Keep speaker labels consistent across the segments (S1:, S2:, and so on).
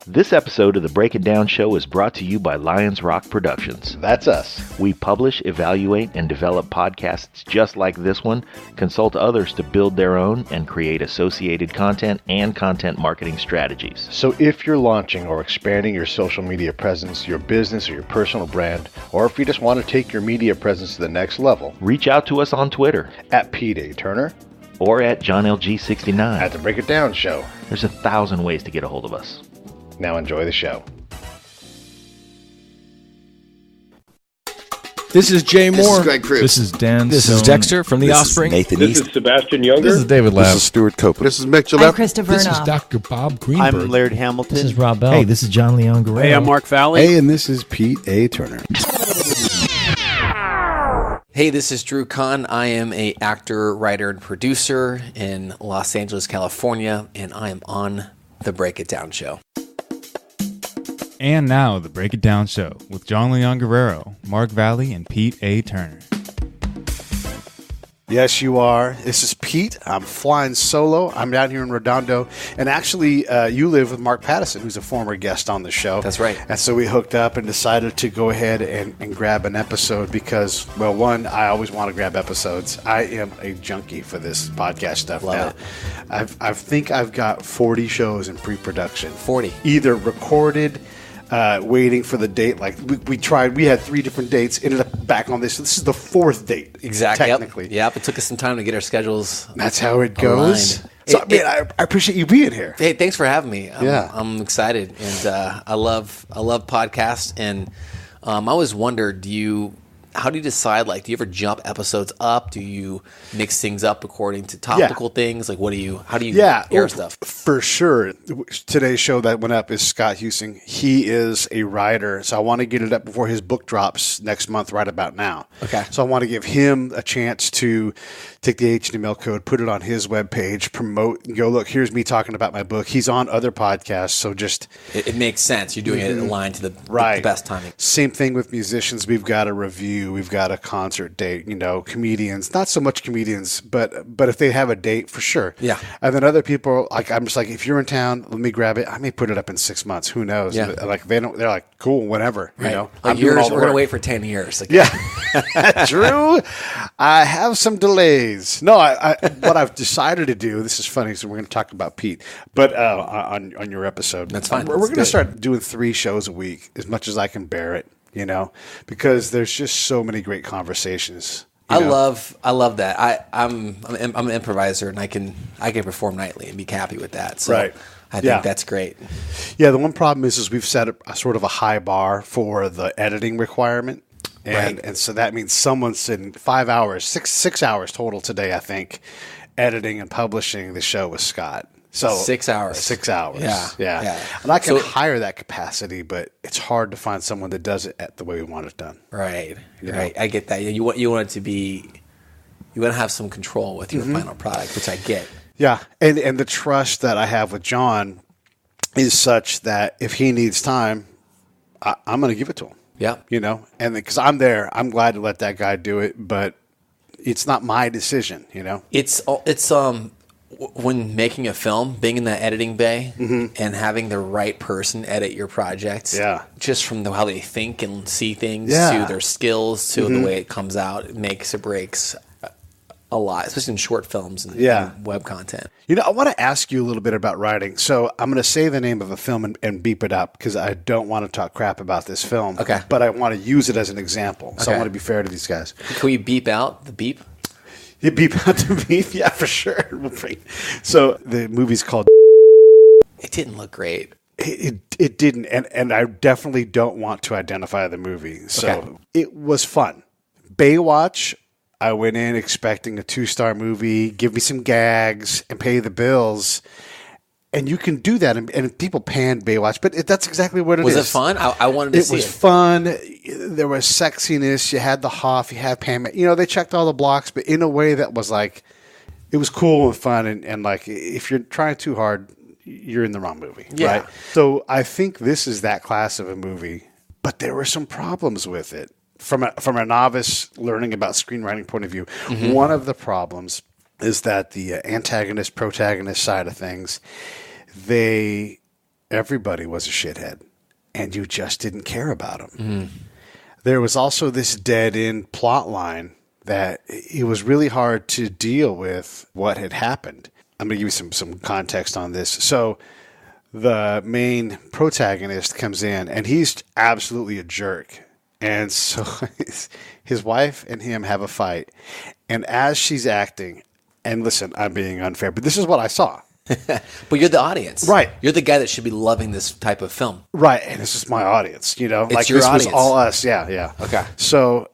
S1: This episode of the Break It Down Show is brought to you by Lions Rock Productions.
S2: That's us.
S1: We publish, evaluate, and develop podcasts just like this one, consult others to build their own, and create associated content and content marketing strategies.
S2: So if you're launching or expanding your social media presence, your business or your personal brand, or if you just want to take your media presence to the next level,
S1: Reach out to us on Twitter
S2: at Pete A. Turner,
S1: or at JohnLG69.
S2: at the Break It Down Show.
S1: There's 1,000 ways to get a hold of us.
S2: Now enjoy the show.
S3: This is Jay Moore.
S4: This is Greg Proof.
S5: This is Dan.
S3: This is
S5: Stone.
S3: Dexter from The
S4: This
S3: Offspring.
S4: is Nathan
S6: This
S4: East.
S6: is Sebastian Younger.
S5: This is David
S7: This
S5: Labb.
S7: is Stuart Copeland.
S8: This is Mick
S9: I'm
S8: Gillette.
S9: Krista
S5: This is
S9: Vernoff.
S5: Dr. Bob Greenberg.
S10: I'm Laird Hamilton.
S11: This is Rob Bell.
S12: Hey, this is John Leon Guerrero.
S6: Hey, I'm Mark Valley.
S7: Hey, and this is Pete A. Turner.
S13: Hey, this is Drew Cohn. I am a actor, writer, and producer in Los Angeles, California, and I am on The Break It Down Show.
S5: And now, The Break It Down Show with John Leon Guerrero, Mark Valley, and Pete A. Turner.
S7: Yes, you are. This is Pete. I'm flying solo. I'm down here in Redondo. And actually, you live with Mark Pattison, who's a former guest on the show.
S13: That's right.
S7: And so we hooked up and decided to go ahead and grab an episode because, well, one, I always want to grab episodes. I am a junkie for this podcast stuff now. I think I've got 40 shows in pre-production.
S13: 40.
S7: Either recorded, waiting for the date. Like we tried, we had 3 different dates, ended up back on this. This is the 4th date.
S13: Exactly.
S7: Technically.
S13: Yep. It took us some time to get our schedules.
S7: That's how it goes.
S13: aligned.
S7: So, I appreciate you being here.
S13: Hey, thanks for having me. I'm excited, and I love podcasts. And I always wonder, how do you decide? Like, do you ever jump episodes up? Do you mix things up according to topical things? Like, how do you air stuff?
S7: For sure. Today's show that went up is Scott Husing. He is a writer, so I want to get it up before his book drops next month, right about now.
S13: Okay.
S7: So I want to give him a chance to take the HTML code, put it on his webpage, promote, and go, look, here's me talking about my book. He's on other podcasts, so just...
S13: It makes sense. You're doing it aligned to the best timing.
S7: Same thing with musicians. We've got a review. We've got a concert date. Comedians. Not so much comedians, but if they have a date, for sure.
S13: Yeah.
S7: And then other people, like I'm just like, if you're in town, let me grab it. I may put it up in 6 months. Who knows?
S13: Yeah.
S7: Like they're like, cool, whatever.
S13: Right.
S7: Like
S13: I'm
S7: doing
S13: yours,
S7: all the
S13: we're going to
S7: work.
S13: wait for 10 years. Like,
S7: Yeah. Drew, I have some delays. No, I what I've decided to do, this is funny, so we're going to talk about Pete, but on your episode.
S13: That's fine.
S7: We're going to start doing 3 shows a week, as much as I can bear it, because there's just so many great conversations.
S13: I love that. I'm an improviser, and I can perform nightly and be happy with that. So
S7: Right.
S13: I think that's great.
S7: Yeah, the one problem is we've set a sort of a high bar for the editing requirement. And so that means someone's sitting 5 hours, six hours total today, I think, editing and publishing the show with Scott. So
S13: 6 hours.
S7: 6 hours.
S13: Yeah.
S7: And I can hire that capacity, but it's hard to find someone that does it the way we want it done.
S13: Right. I get that. You want it to be. You want to have some control with your final product, which I get.
S7: Yeah, and the trust that I have with John is such that if he needs time, I'm going to give it to him.
S13: Yeah.
S7: And because I'm there, I'm glad to let that guy do it, but it's not my decision,
S13: It's when making a film, being in that editing bay and having the right person edit your projects, just from how they think and see things to their skills to the way it comes out, it makes or breaks a lot, especially in short films and web content.
S7: I want to ask you a little bit about writing. So I'm going to say the name of a film and beep it up because I don't want to talk crap about this film.
S13: Okay.
S7: But I want to use it as an example. So I
S13: Okay.
S7: want to be fair to these guys.
S13: Can we beep out the beep?
S7: You beep out the beep? Yeah, for sure. So the movie's called...
S13: It didn't look great.
S7: It didn't. And I definitely don't want to identify the movie. So It was fun. Baywatch... I went in expecting a 2-star movie, give me some gags, and pay the bills. And you can do that, and people pan Baywatch, but that's exactly what it is.
S13: Was it fun? I wanted to see it.
S7: It was fun. There was sexiness. You had the Hoff. You had Pam. They checked all the blocks, but in a way that was like, it was cool and fun. And like, if you're trying too hard, you're in the wrong movie.
S13: Yeah.
S7: Right? So I think this is that class of a movie, but there were some problems with it. From a novice learning about screenwriting point of view, one of the problems is that the antagonist-protagonist side of things, they everybody was a shithead, and you just didn't care about them. There was also this dead-end plot line that it was really hard to deal with what had happened. I'm going to give you some context on this. So the main protagonist comes in, and he's absolutely a jerk. And so his wife and him have a fight. And as she's acting, and listen, I'm being unfair, but this is what I saw.
S13: But you're the audience.
S7: Right.
S13: You're the guy that should be loving this type of film.
S7: Right. And this is my audience, you know?
S13: It's
S7: like
S13: your
S7: this
S13: audience.
S7: was all us. Yeah.
S13: Okay.
S7: So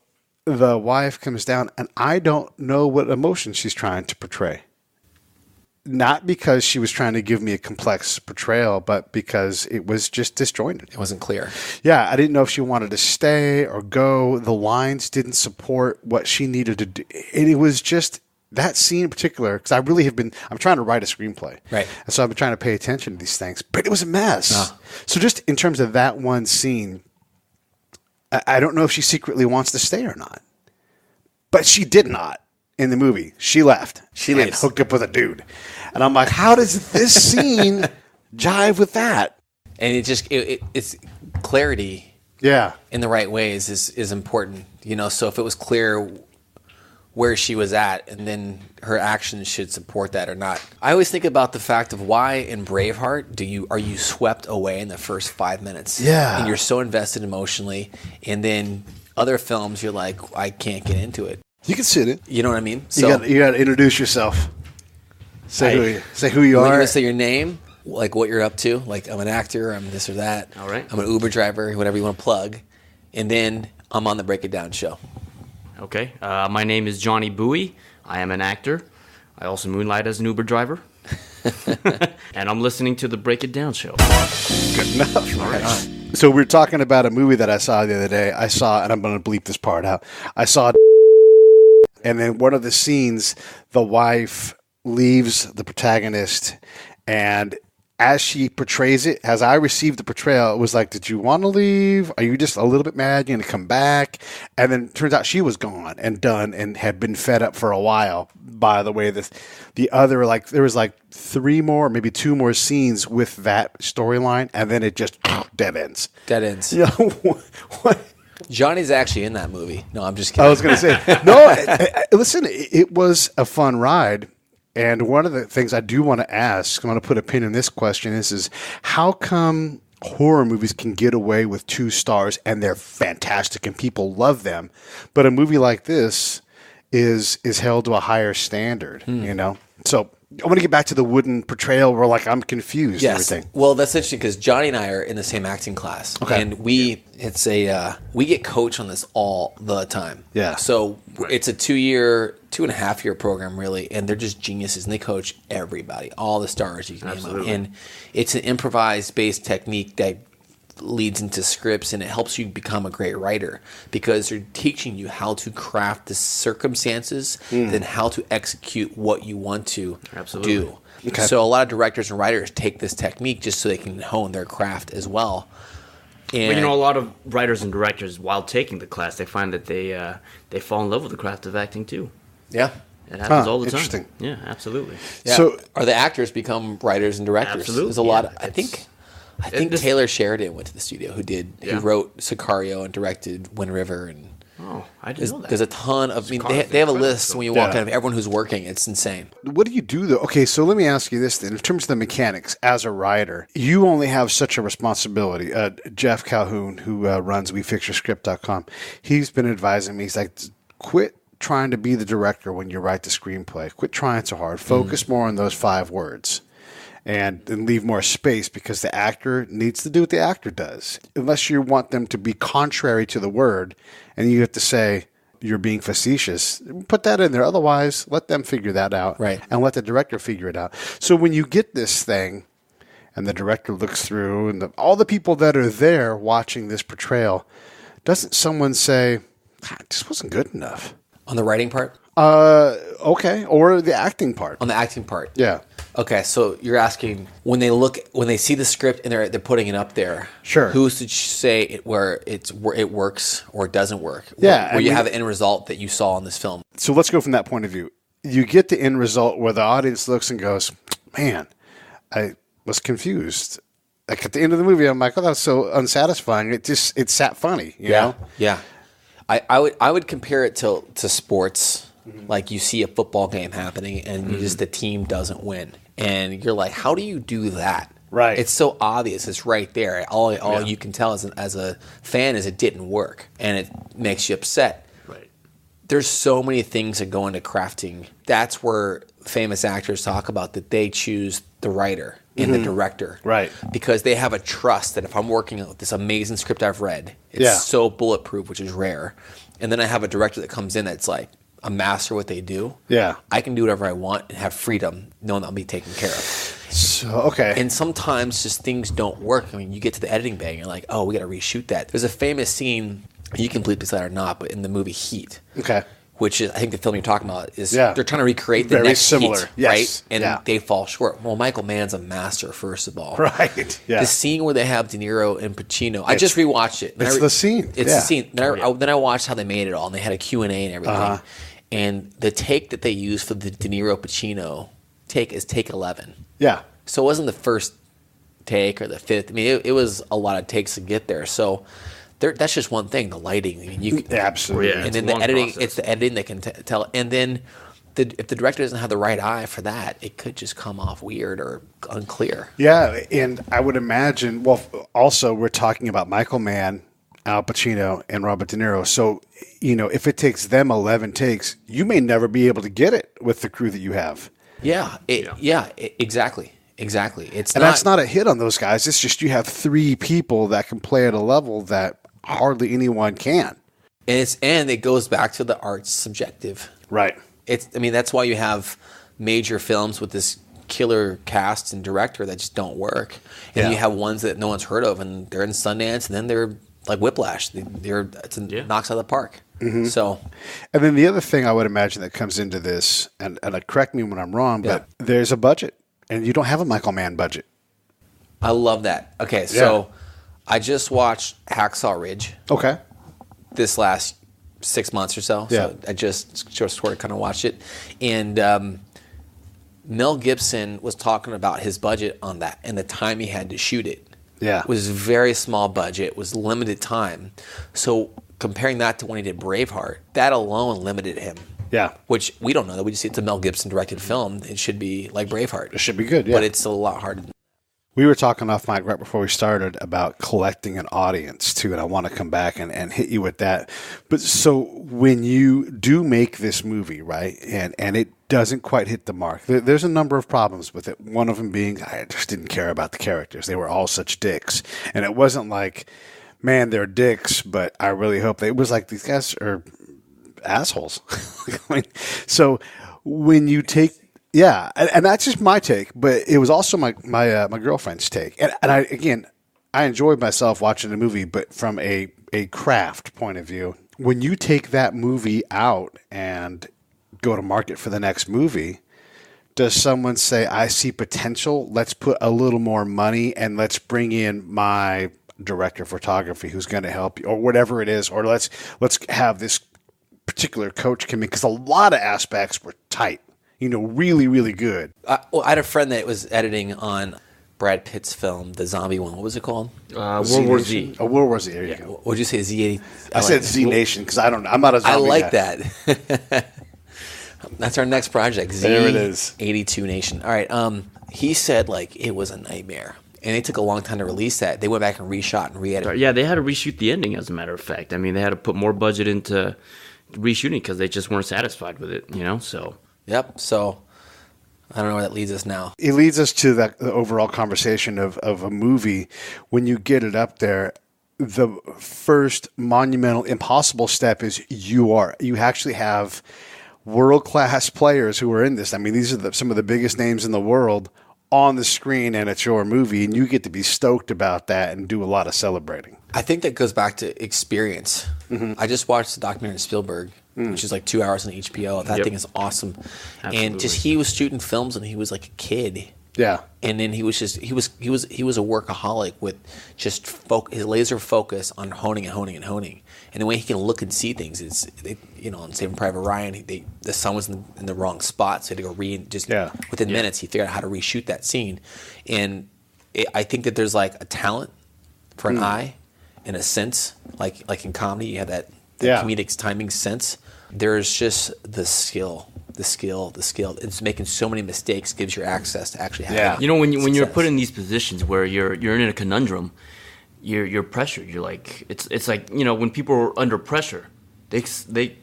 S7: the wife comes down, and I don't know what emotion she's trying to portray. Not because she was trying to give me a complex portrayal, but because it was just disjointed.
S13: It wasn't clear.
S7: Yeah, I didn't know if she wanted to stay or go. The lines didn't support what she needed to do. And it was just that scene in particular, because I'm trying to write a screenplay.
S13: Right.
S7: And so I've been trying to pay attention to these things. But it was a mess. So just in terms of that one scene, I don't know if she secretly wants to stay or not. But she did not. In the movie, she left. She leaves. Hooked up with a dude. And I'm like, how does this scene jive with that?
S13: And it's clarity.
S7: Yeah.
S13: In the right ways is important. You know, so if it was clear where she was at, and then her actions should support that or not. I always think about the fact of why in Braveheart are you swept away in the first 5 minutes?
S7: Yeah.
S13: And you're so invested emotionally, and then other films you're like, I can't get into it.
S7: You can sit it.
S13: You know what I mean? So
S7: You got to introduce yourself. Say who you are.
S13: You're gonna say your name, like what you're up to. Like I'm an actor. I'm this or that.
S3: All right.
S13: I'm an Uber driver. Whatever you want to plug, and then I'm on the Break It Down show.
S3: Okay. My name is Johnny Bowie. I am an actor. I also moonlight as an Uber driver. And I'm listening to the Break It Down show.
S7: Good enough. All right. So we're talking about a movie that I saw the other day. And I'm going to bleep this part out. I saw. And then one of the scenes, the wife leaves the protagonist, and as she portrays it, as I received the portrayal, it was like, did you want to leave? Are you just a little bit mad? You're going to come back? And then it turns out she was gone and done and had been fed up for a while. By the way, the other, like, there was like 3 more, maybe 2 more scenes with that storyline, and then it just dead ends.
S13: Dead ends.
S7: You know, what?
S13: Johnny's actually in that movie. No, I'm just kidding.
S7: I was going to say, no, listen, it was a fun ride. And one of the things I do want to ask, I'm going to put a pin in this question, is how come horror movies can get away with 2 stars and they're fantastic and people love them, but a movie like this is held to a higher standard, you know? So I want to get back to the wooden portrayal where, like, I'm confused and everything.
S13: Well, that's interesting because Johnny and I are in the same acting class.
S7: Okay.
S13: And we get coached on this all the time.
S7: Yeah.
S13: So it's a 2.5 year program, really, and they're just geniuses, and they coach everybody, all the stars you can name them. And it's an improvised-based technique that leads into scripts, and it helps you become a great writer because they're teaching you how to craft the circumstances, then how to execute what you want to do. Okay. So a lot of directors and writers take this technique just so they can hone their craft as well.
S3: And a lot of writers and directors, while taking the class, they find that they fall in love with the craft of acting too.
S13: Yeah.
S3: It happens all the time.
S7: Interesting.
S3: Yeah, absolutely.
S13: Yeah.
S7: So,
S13: or the actors become writers and directors.
S3: Absolutely.
S13: There's a lot of, I think Taylor Sheridan went to the studio who wrote Sicario and directed Wind River, and
S3: I didn't know that.
S13: There's a ton of, they have a list when you walk in of everyone who's working. It's insane.
S7: what do you do, though? Okay, so let me ask you this then. In terms of the mechanics, as a writer, you only have such a responsibility. Jeff Calhoun, who runs WeFixYourScript.com, he's been advising me. He's like, quit trying to be the director when you write the screenplay. Quit trying so hard. Focus more on those 5 words. And then leave more space because the actor needs to do what the actor does. Unless you want them to be contrary to the word and you have to say you're being facetious, put that in there. Otherwise, let them figure that out.
S13: Right.
S7: And let the director figure it out. So when you get this thing and the director looks through and all the people that are there watching this portrayal, doesn't someone say, this wasn't good enough?
S13: On the writing part?
S7: Okay. Or the acting part.
S13: On the acting part.
S7: Yeah.
S13: Okay, so you're asking when they see the script and they're putting it up there.
S7: Sure.
S13: Who's to say it works or it doesn't work?
S7: Yeah.
S13: Where you have the end result that you saw in this film.
S7: So let's go from that point of view. You get the end result where the audience looks and goes, man, I was confused. like at the end of the movie, I'm like, oh, that was so unsatisfying. It sat funny, you know?
S13: Yeah. I would compare it to sports. Like you see a football game happening and the team doesn't win. And you're like, how do you do that?
S7: Right.
S13: It's so obvious. It's right there. All you can tell as a fan is it didn't work. And it makes you upset.
S3: Right.
S13: There's so many things that go into crafting. That's where famous actors talk about that they choose the writer and the director.
S7: Right.
S13: Because they have a trust that if I'm working on this amazing script I've read, it's so bulletproof, which is rare. And then I have a director that comes in that's like a master what they do.
S7: Yeah.
S13: I can do whatever I want and have freedom knowing that I'll be taken care of.
S7: So, okay.
S13: And sometimes just things don't work. I mean, you get to the editing bay and you're like, oh, we got to reshoot that. There's a famous scene, you can bleep this out or not, but in the movie Heat.
S7: Okay.
S13: Which is, I think the film you're talking about is they're trying to recreate the
S7: very
S13: next
S7: similar,
S13: Heat,
S7: yes.
S13: right? And
S7: Yeah.
S13: they fall short. Well, Michael Mann's a master, first of all.
S7: Right. Yeah.
S13: The scene where they have De Niro and Pacino. I just rewatched it.
S7: It's the scene.
S13: It's
S7: Yeah.
S13: the scene. Then I watched how they made it all, and they had a Q&A and everything. And the take that they used for the De Niro Pacino take is take 11.
S7: Yeah.
S13: So it wasn't the first take or the fifth. I mean, it was a lot of takes to get there. So that's just one thing, the lighting. I mean, you can,
S7: Absolutely.
S3: Yeah.
S13: and
S3: It's
S13: then
S3: a
S13: the
S3: long
S13: editing.
S3: process.
S13: It's the editing that can tell. And then if the director doesn't have the right eye for that, it could just come off weird or unclear.
S7: Yeah, and I would imagine, well, also we're talking about Michael Mann, Al Pacino, and Robert De Niro. So, if it takes them 11 takes, you may never be able to get it with the crew that you have.
S13: Yeah. Exactly. It's
S7: That's not a hit on those guys. It's just you have 3 people that can play at a level that hardly anyone can.
S13: And it goes back to the art's subjective.
S7: Right.
S13: That's why you have major films with this killer cast and director that just don't work. And you have ones that no one's heard of, and they're in Sundance, and then they're like Whiplash. Knocks out of the park.
S7: Mm-hmm.
S13: So,
S7: and then the other thing I would imagine that comes into this, and correct me when I'm wrong, but there's a budget, and you don't have a Michael Mann budget.
S13: I love that. Okay, so I just watched Hacksaw Ridge.
S7: Okay.
S13: This last 6 months or so.
S7: Yeah.
S13: So I just sort of kind of watched it. And Mel Gibson was talking about his budget on that and the time he had to shoot it.
S7: Yeah.
S13: It was very small budget, was limited time. So comparing that to when he did Braveheart, that alone limited him.
S7: Yeah.
S13: Which we don't know that. We just see it's a Mel Gibson directed film. It should be like Braveheart.
S7: It should be good, yeah.
S13: But it's still a lot harder.
S7: We were talking off mic right before we started about collecting an audience too, and I want to come back and hit you with that. But so when you do make this movie, right, and it doesn't quite hit the mark, there's a number of problems with it. One of them being I just didn't care about the characters. They were all such dicks. And it wasn't like, man, they're dicks, but I really hope it was like these guys are assholes. So when you take yeah, and that's just my take, but it was also my girlfriend's take. And I enjoyed myself watching the movie, but from a craft point of view, when you take that movie out and go to market for the next movie, does someone say, I see potential, let's put a little more money and let's bring in my director of photography who's going to help you, or whatever it is, or let's have this particular coach come in, because a lot of aspects were tight. Really, really good.
S13: I had a friend that was editing on Brad Pitt's film, the zombie one. What was it called?
S3: World War Z.
S7: Oh, World War Z. There you go.
S13: What did you say? Z80?
S7: I said Z Nation because I'm not a zombie
S13: I like
S7: guy.
S13: that. That's our next project.
S7: There it is.
S13: 82 Nation. All right. He said it was a nightmare. And it took a long time to release that. They went back and reshot and re-edited.
S3: Yeah, they had to reshoot the ending, as a matter of fact. They had to put more budget into reshooting because they just weren't satisfied with it, so...
S13: Yep. So I don't know where that leads us now.
S7: It leads us to the overall conversation of a movie. When you get it up there, the first monumental, impossible step is you actually have world-class players who are in this. These are some of the biggest names in the world on the screen, and it's your movie, and you get to be stoked about that and do a lot of celebrating.
S13: I think that goes back to experience. Mm-hmm. I just watched the documentary on Spielberg, which is 2 hours on HBO. That thing is awesome.
S3: Absolutely.
S13: And just he was shooting films when he was a kid.
S7: Yeah.
S13: And then he was a workaholic with just his laser focus on honing. And the way he can look and see things is, on Saving Private Ryan, the sun was in the wrong spot, so he had to go within minutes he figured out how to reshoot that scene. And I think that there's like a talent for an eye and a sense, like in comedy, you have that comedic timing sense. There's just the skill. It's making so many mistakes gives you access to actually have
S3: You know, when you're put in these positions where you're in a conundrum, you're pressured. You're like it's like, you know, when people are under pressure, they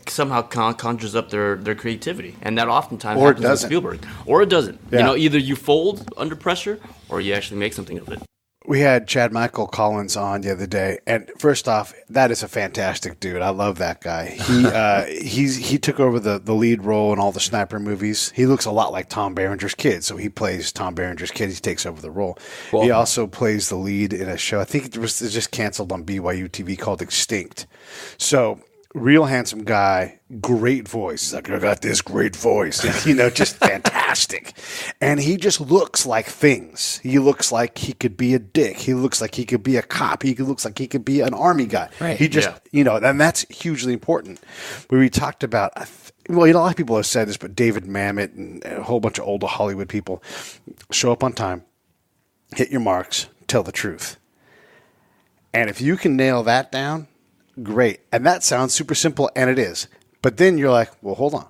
S3: somehow conjures up their creativity, and that oftentimes happens with Spielberg, or it doesn't. You know, either you fold under pressure or you actually make something of it.
S7: We had Chad Michael Collins on the other day, and first off, that is a fantastic dude. I love that guy. He took over the lead role in all the Sniper movies. He looks a lot like Tom Berenger's kid, so he plays Tom Berenger's kid. He takes over the role. Well, he also plays the lead in a show. I think it was just canceled on BYU TV called Extinct. So, real handsome guy, great voice. He's like, I got this great voice. You know, just fantastic. And he just looks like things. He looks like he could be a dick. He looks like he could be a cop. He looks like he could be an army guy.
S13: Right.
S7: He just, you know, and that's hugely important. Where we talked about, well, you know, a lot of people have said this, but David Mamet and a whole bunch of older Hollywood people show up on time, hit your marks, tell the truth. And if you can nail that down, great. And that sounds super simple, and it is. But then you're like, well, hold on.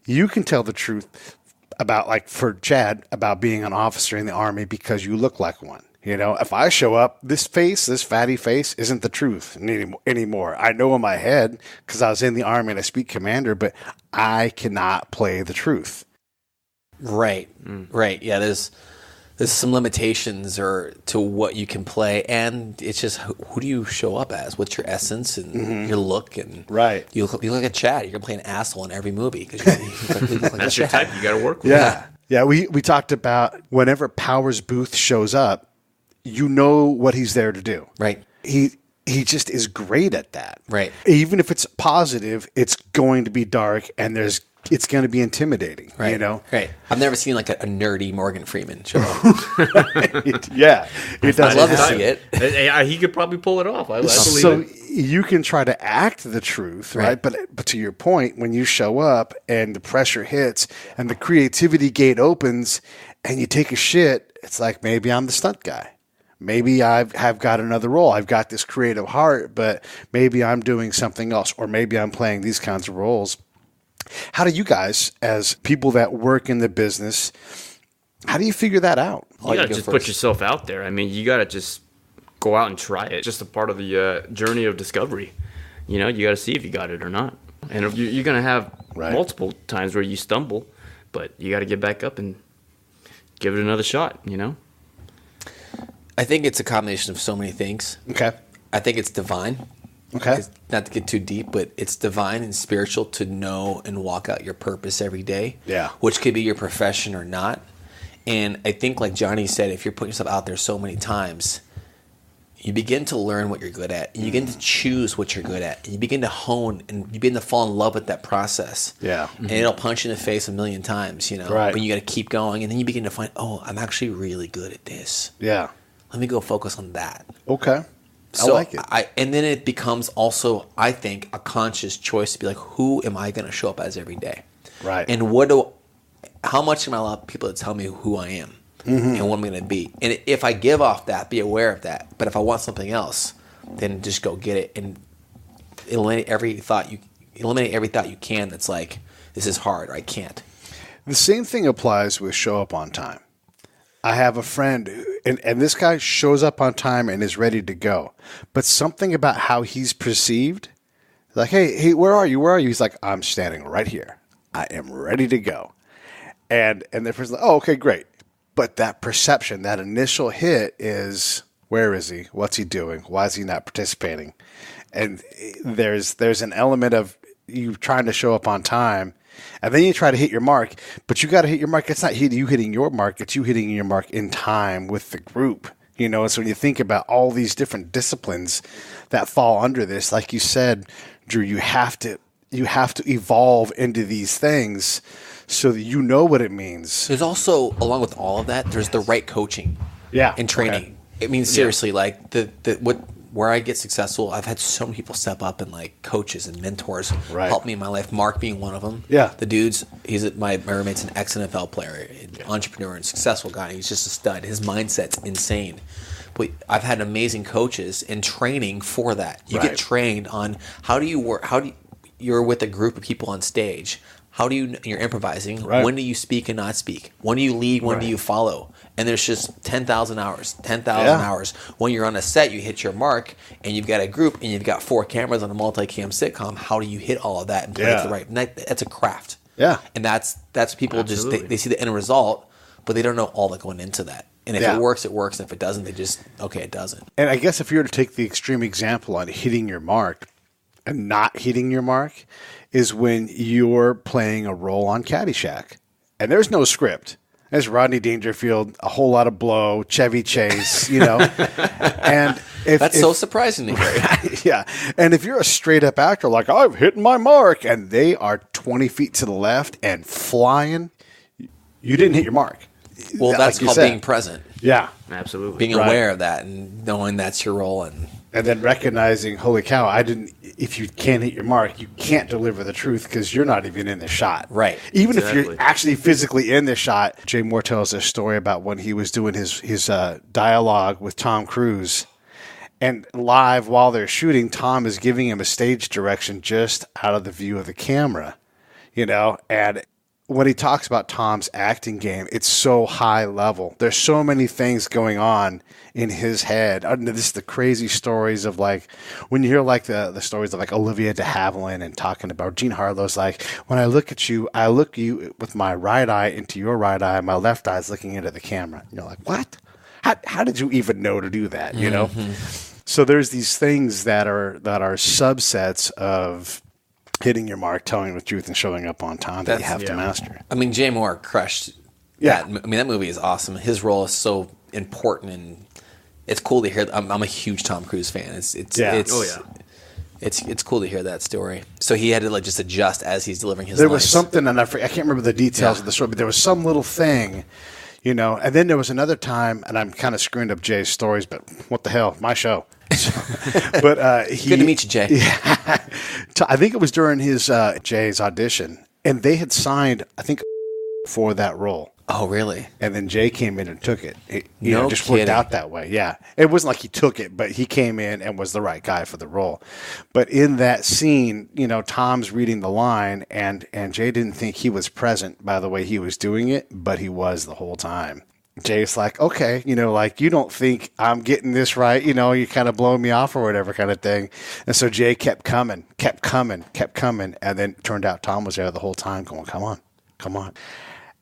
S7: You can tell the truth about, like, for Chad, about being an officer in the Army because you look like one. You know, if I show up, this fatty face, isn't the truth anymore. I know in my head because I was in the Army and I speak commander, but I cannot play the truth.
S13: Right. Right. Yeah, there's some limitations to what you can play, and it's just who do you show up as? What's your essence and your look? And you look like a Chad. You're gonna play an asshole in every movie because you look like
S3: that's your type. You got to work with.
S7: Yeah. We talked about whenever Powers Booth shows up, you know what he's there to do.
S13: Right.
S7: He just is great at that.
S13: Right.
S7: Even if it's positive, it's going to be dark, and it's going to be intimidating,
S13: right.
S7: You know?
S13: Right. I've never seen like a nerdy Morgan Freeman show.
S7: Yeah. It does.
S13: I'd love to see it.
S3: He could probably pull it off. I believe
S7: so
S3: it.
S7: You can try to act the truth, right? But to your point, when you show up and the pressure hits and the creativity gate opens and you take a shit, it's like, maybe I'm the stunt guy. Maybe I've got another role. I've got this creative heart, but maybe I'm doing something else, or maybe I'm playing these kinds of roles. How do you guys, as people that work in the business, how do you figure that out?
S3: You got to just put yourself out there. I mean, you got to just go out and try it. It's just a part of the journey of discovery. You know, you got to see if you got it or not. And if you're going to have multiple times where you stumble, but you got to get back up and give it another shot, you know?
S13: I think it's a combination of so many things.
S7: Okay.
S13: I think it's divine.
S7: Okay.
S13: Not to get too deep, but it's divine and spiritual to know and walk out your purpose every day.
S7: Yeah.
S13: Which could be your profession or not. And I think, like Johnny said, if you're putting yourself out there so many times, you begin to learn what you're good at. You begin to choose what you're good at. You begin to hone and you begin to fall in love with that process.
S7: Yeah.
S13: And it'll punch you in the face a million times, you know.
S7: Right.
S13: But you got to keep going. And then you begin to find, oh, I'm actually really good at this.
S7: Yeah.
S13: Let me go focus on that.
S7: Okay.
S13: So
S7: I like it.
S13: And then it becomes also, I think, a conscious choice to be like, who am I going to show up as every day?
S7: Right.
S13: And how much am I allowing people to tell me who I am and what I'm going to be? And if I give off that, be aware of that. But if I want something else, then just go get it and eliminate every thought you can that's like, this is hard or I can't.
S7: The same thing applies with show up on time. I have a friend, and this guy shows up on time and is ready to go. But something about how he's perceived, like, hey, where are you? Where are you? He's like, I'm standing right here. I am ready to go. And the person's like, oh, okay, great. But that perception, that initial hit is, where is he? What's he doing? Why is he not participating? And there's an element of you trying to show up on time, and then you try to hit your mark, but you got to hit your mark. It's not you hitting your mark. It's you hitting your mark in time with the group, you know? And so when you think about all these different disciplines that fall under this, like you said, Drew, you have to evolve into these things so that you know what it means.
S13: There's also, along with all of that, there's the right coaching and training. Okay. I mean, seriously, like where I get successful, I've had so many people step up and like coaches and mentors help me in my life. Mark being one of them.
S7: Yeah.
S13: The dude's, my roommate's an ex-NFL player, an entrepreneur and successful guy. He's just a stud. His mindset's insane. But I've had amazing coaches and training for that. You get trained on how do you work, you're with a group of people on stage. You're improvising. Right. When do you speak and not speak? When do you lead? When do you follow? And there's just 10,000 hours. When you're on a set, you hit your mark, and you've got a group, and you've got 4 cameras on a multi-cam sitcom. How do you hit all of that and play it right? And that's a craft. Yeah. And that's people Absolutely. Just they see the end result, but they don't know all that going into that. And if it works, it works. And if it doesn't, they just it doesn't.
S7: And I guess if you were to take the extreme example on hitting your mark and not hitting your mark, is when you're playing a role on Caddyshack, and there's no script. There's Rodney Dangerfield, a whole lot of blow, Chevy Chase, and
S13: that's so surprising to hear.
S7: Yeah, and if you're a straight up actor, like I've hit my mark, and they are 20 feet to the left and flying, you didn't hit your mark.
S13: Well, that's called being present.
S7: Yeah,
S3: absolutely.
S13: Being aware of that and knowing that's your role, and
S7: then recognizing, holy cow, if you can't hit your mark, you can't deliver the truth because you're not even in the shot.
S13: Right.
S7: Even if you're actually physically in the shot. Jay Moore tells a story about when he was doing his dialogue with Tom Cruise. And live while they're shooting, Tom is giving him a stage direction just out of the view of the camera. And when he talks about Tom's acting game, it's so high level. There's so many things going on in his head. This is the crazy stories of like, when you hear like the stories of like Olivia de Havilland and talking about Gene Harlow's like, when I look at you, I look you with my right eye into your right eye, my left eye is looking into the camera. And you're like, what? How did you even know to do that? So there's these things that are subsets of hitting your mark, telling the truth, and showing up on time that you have to master.
S13: I mean, Jay Moore crushed that. I mean, that movie is awesome. His role is so important, and it's cool to hear. I'm a huge Tom Cruise fan. It's cool to hear that story. So he had to like just adjust as he's delivering his lines.
S7: There was something, and I can't remember the details of the story, but there was some little thing, And then there was another time, and I'm kind of screwing up Jay's stories, but what the hell, my show. But
S13: good to meet you, Jay.
S7: Yeah, I think it was during his Jay's audition, and they had signed, I think, for that role.
S13: Oh, really?
S7: And then Jay came in and took it. It just
S13: kidding.
S7: Worked out that way. Yeah, it wasn't like he took it, but he came in and was the right guy for the role. But in that scene, Tom's reading the line, and Jay didn't think he was present by the way he was doing it, but he was the whole time. Jay's like, okay, you don't think I'm getting this right, you kind of blowing me off or whatever kind of thing. And so Jay kept coming. And then it turned out Tom was there the whole time going, come on.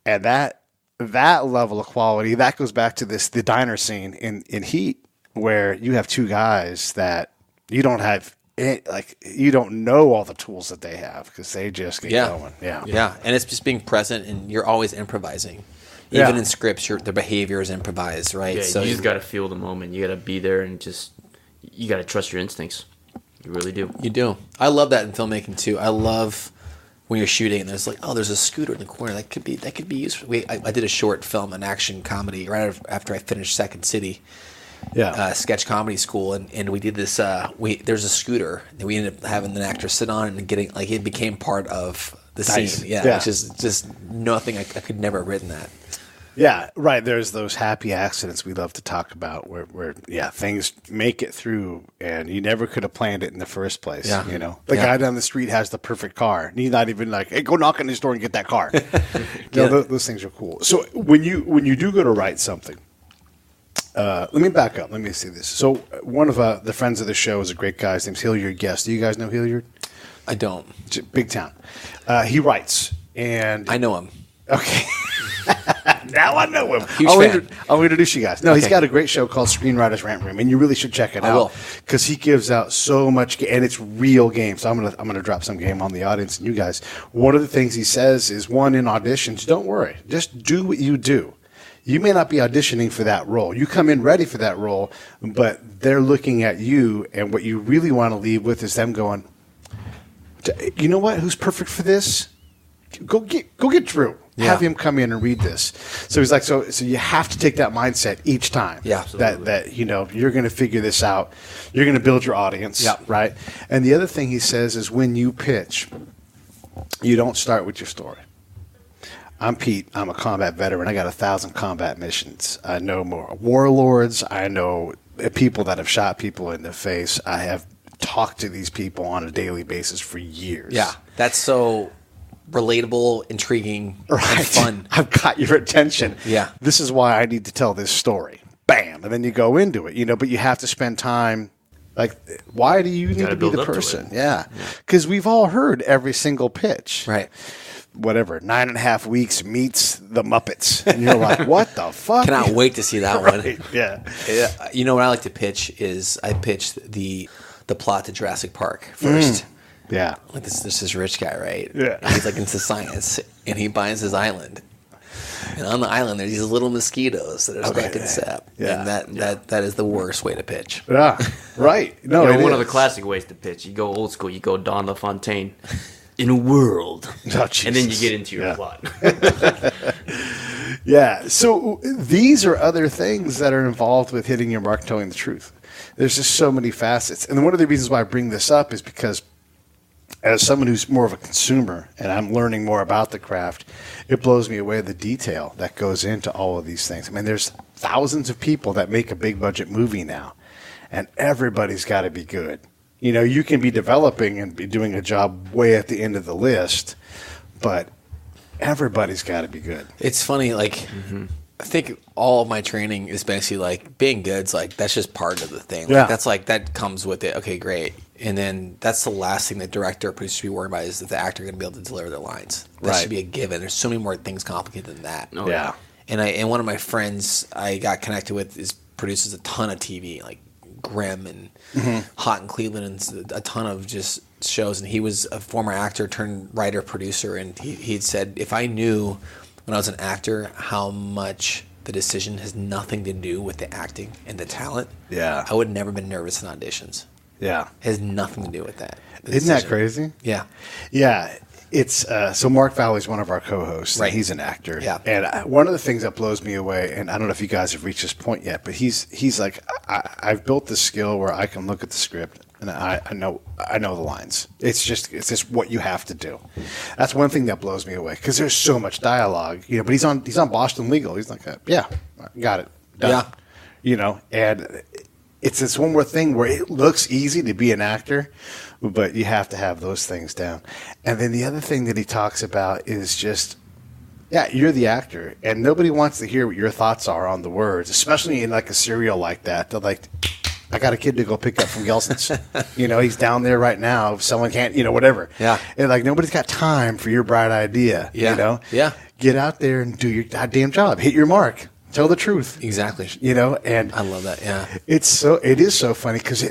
S7: And that level of quality, that goes back to the diner scene in Heat, where you have two guys that you don't have, you don't know all the tools that they have because they just get going.
S13: Yeah. And it's just being present, and you're always improvising. Even in scripts, their behavior is improvised, right?
S3: Yeah, so you just got to feel the moment. You got to be there, and you got to trust your instincts. You really do.
S13: You do. I love that in filmmaking too. I love when you're shooting and there's like, there's a scooter in the corner that could be used. I did a short film, an action comedy, right after I finished Second City. Sketch comedy school, and we did this. There's a scooter that we ended up having an actor sit on and getting it became part of the scene. Which is just nothing. I could never have written that.
S7: Yeah, right. There's those happy accidents we love to talk about where things make it through and you never could have planned it in the first place. Yeah. The guy down the street has the perfect car and he's not even like, hey, go knock on his door and get that car. Those things are cool. So when you do go to write something, let me back up. Let me see this. So one of the friends of the show is a great guy. His name's Hilliard Guest. Do you guys know Hilliard?
S13: I don't.
S7: Big town. He writes. And
S13: I know him.
S7: Okay. Now I know him.
S13: I'll
S7: introduce you guys. No, He's got a great show called Screenwriters Rant Room, and you really should check it out because he gives out so much, and it's real game. So I'm gonna drop some game on the audience and you guys. One of the things he says is, one, in auditions, don't worry, just do what you do. You may not be auditioning for that role. You come in ready for that role, but they're looking at you, and what you really want to leave with is them going, you know what? Who's perfect for this? go get Drew. Have him come in and read this. So he's like, so you have to take that mindset each time.
S13: Yeah, absolutely.
S7: That you're going to figure this out. You're going to build your audience, right? And the other thing he says is when you pitch, you don't start with your story. I'm Pete. I'm a combat veteran. I got 1,000 combat missions. I know more warlords. I know people that have shot people in the face. I have talked to these people on a daily basis for years.
S13: Yeah, that's so relatable, intriguing, and fun.
S7: I've got your attention.
S13: Yeah.
S7: This is why I need to tell this story. Bam. And then you go into it, but you have to spend time. Like, why do you need to be the person? Yeah. Because we've all heard every single pitch.
S13: Right.
S7: Whatever, 9.5 weeks meets the Muppets. And you're like, what the fuck?
S13: Cannot wait to see that one.
S7: Yeah.
S13: You know what I like to pitch is I pitched the plot to Jurassic Park first.
S7: Yeah.
S13: Like this rich guy, right?
S7: Yeah.
S13: And he's like into science, and he buys his island. And on the island, there's these little mosquitoes that are stuck in sap.
S7: Yeah.
S13: And that is the worst way to pitch.
S7: Yeah. Right. No,
S3: one of the classic ways to pitch. You go old school. You go Don LaFontaine. In a world.
S7: Oh,
S3: and then you get into your plot.
S7: Yeah. So these are other things that are involved with hitting your mark, telling the truth. There's just so many facets. And one of the reasons why I bring this up is because as someone who's more of a consumer and I'm learning more about the craft, it blows me away the detail that goes into all of these things. I mean, there's thousands of people that make a big budget movie now, and everybody's got to be good. You can be developing and be doing a job way at the end of the list, but everybody's got to be good.
S13: It's funny, like, I think all of my training is basically like being good's like that's just part of the thing. Like, that's like that comes with it. Okay, great. And then that's the last thing the director or producer should be worried about is that the actor going to be able to deliver their lines. That should be a given. There's so many more things complicated than that.
S3: Oh, yeah.
S13: And one of my friends I got connected with produces a ton of TV, like Grimm and Hot in Cleveland and a ton of just shows. And he was a former actor turned writer producer, and he'd said if I knew when I was an actor how much the decision has nothing to do with the acting and the talent, I would have never been nervous in auditions. Yeah, it has nothing to do with that.
S7: Isn't that crazy?
S13: Yeah,
S7: yeah. It's so Mark Valley's one of our co-hosts.
S13: Right,
S7: he's an actor.
S13: Yeah,
S7: and one of the things that blows me away, and I don't know if you guys have reached this point yet, but he's like, I've built this skill where I can look at the script and I know the lines. It's just what you have to do. That's one thing that blows me away because there's so much dialogue, But he's on Boston Legal. He's like, yeah, got it, done. Yeah, and it's this one more thing where it looks easy to be an actor, but you have to have those things down. And then the other thing that he talks about is just, you're the actor, and nobody wants to hear what your thoughts are on the words, especially in like a serial like that. They're like, I got a kid to go pick up from Gelson's. He's down there right now. If someone can't, whatever. Yeah. And like nobody's got time for your bright idea. Yeah. Yeah. Get out there and do your goddamn job. Hit your mark. Tell the truth.
S13: Exactly.
S7: And
S13: I love that. Yeah.
S7: It is so funny because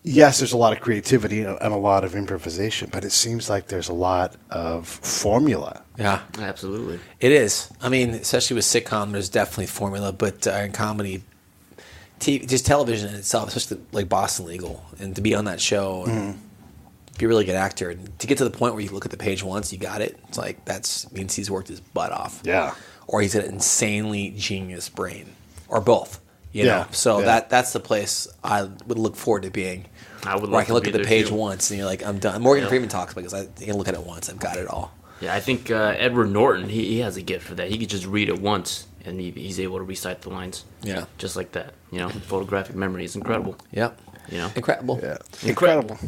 S7: yes, there's a lot of creativity and a lot of improvisation, but it seems like there's a lot of formula.
S13: Yeah,
S3: absolutely.
S13: It is. I mean, especially with sitcom, there's definitely formula, but in comedy, just television in itself, especially like Boston Legal, and to be on that show, and be a really good actor, and to get to the point where you look at the page once, you got it. It's like means he's worked his butt off.
S7: Yeah.
S13: Or he's an insanely genius brain, or both. You know, so that's the place I would look forward to being. I would. Where I can look at the page once, and you're like, I'm done. Morgan Freeman talks because I can look at it once. I've got it all.
S3: Yeah, I think Edward Norton, he has a gift for that. He could just read it once, and he's able to recite the lines. Yeah, just like that. Photographic memory is incredible.
S13: Yep. Incredible.
S7: Yeah, incredible.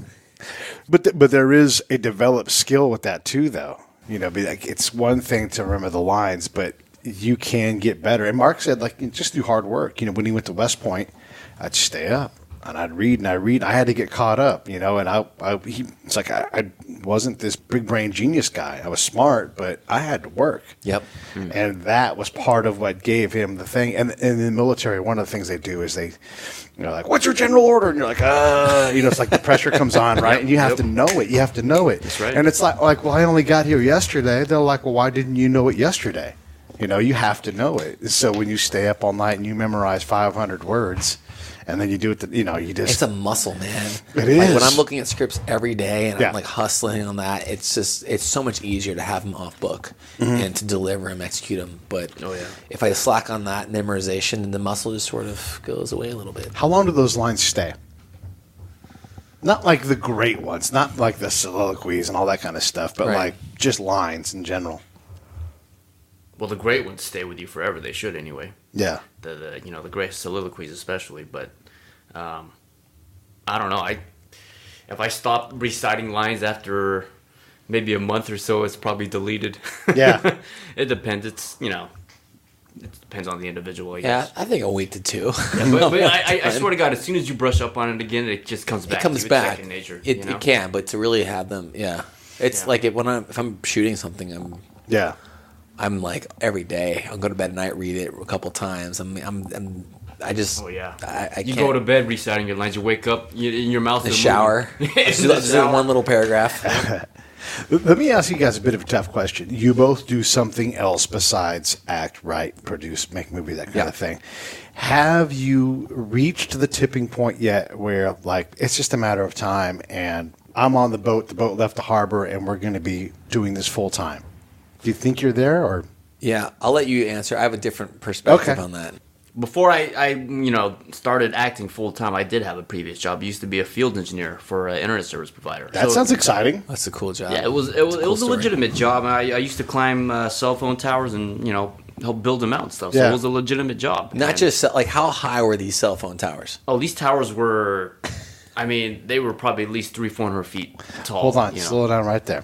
S7: But there is a developed skill with that too, though. It's one thing to remember the lines, but you can get better. And Mark said, just do hard work. When he went to West Point, I'd stay up and I'd read and I read. I had to get caught up, and it's like I wasn't this big brain genius guy. I was smart, but I had to work.
S13: Yep.
S7: And that was part of what gave him the thing. And in the military, one of the things they do is they, like, what's your general order? And you're like, it's like the pressure comes on, right? And you have to know it. You have to know it.
S3: That's right.
S7: And it's like, well, I only got here yesterday. They're like, well, why didn't you know it yesterday? You have to know it. So when you stay up all night and you memorize 500 words and then you do it.
S13: It's a muscle, man.
S7: It is.
S13: Like when I'm looking at scripts every day and
S7: Yeah.
S13: I'm like hustling on that, it's so much easier to have them off book and to deliver them, execute them. But if I slack on that memorization, then the muscle just sort of goes away a little bit.
S7: How long do those lines stay? Not like the great ones, not like the soliloquies and all that kind of stuff, but like just lines in general.
S3: Well, the great ones stay with you forever. They should anyway.
S7: Yeah.
S3: The great soliloquies especially, but I don't know. If I stop reciting lines after maybe a month or so, it's probably deleted.
S7: Yeah.
S3: It depends. It depends on the individual, I guess.
S13: Yeah, I think a week to two.
S3: Yeah, but I swear to God, as soon as you brush up on it again, it just comes back.
S13: It comes
S3: to
S13: back.
S3: Its second nature.
S13: It can, but to really have them, it's like if I'm shooting something, I'm like every day. I'll go to bed at night, read it a couple times. I just.
S3: Oh yeah.
S13: I
S3: you
S13: can't.
S3: go to bed reciting your lines. You wake up in your mouth.
S13: The shower. Just do one little paragraph.
S7: Let me ask you guys a bit of a tough question. You both do something else besides act, write, produce, make a movie, that kind of thing. Have you reached the tipping point yet where, like, it's just a matter of time and I'm on the boat left the harbor, and we're going to be doing this full time? Do you think you're there, or?
S13: Yeah, I'll let you answer. I have a different perspective on that.
S3: Before I started acting full time, I did have a previous job. I used to be a field engineer for an internet service provider.
S7: That sounds exciting.
S13: That's a cool job.
S3: Yeah, it was a legitimate job. I used to climb cell phone towers and help build them out and stuff. So it was a legitimate job.
S13: Not just like, how high were these cell phone towers?
S3: Oh, these towers were. They were probably at least 300-400 feet tall.
S7: Hold on, slow down right there.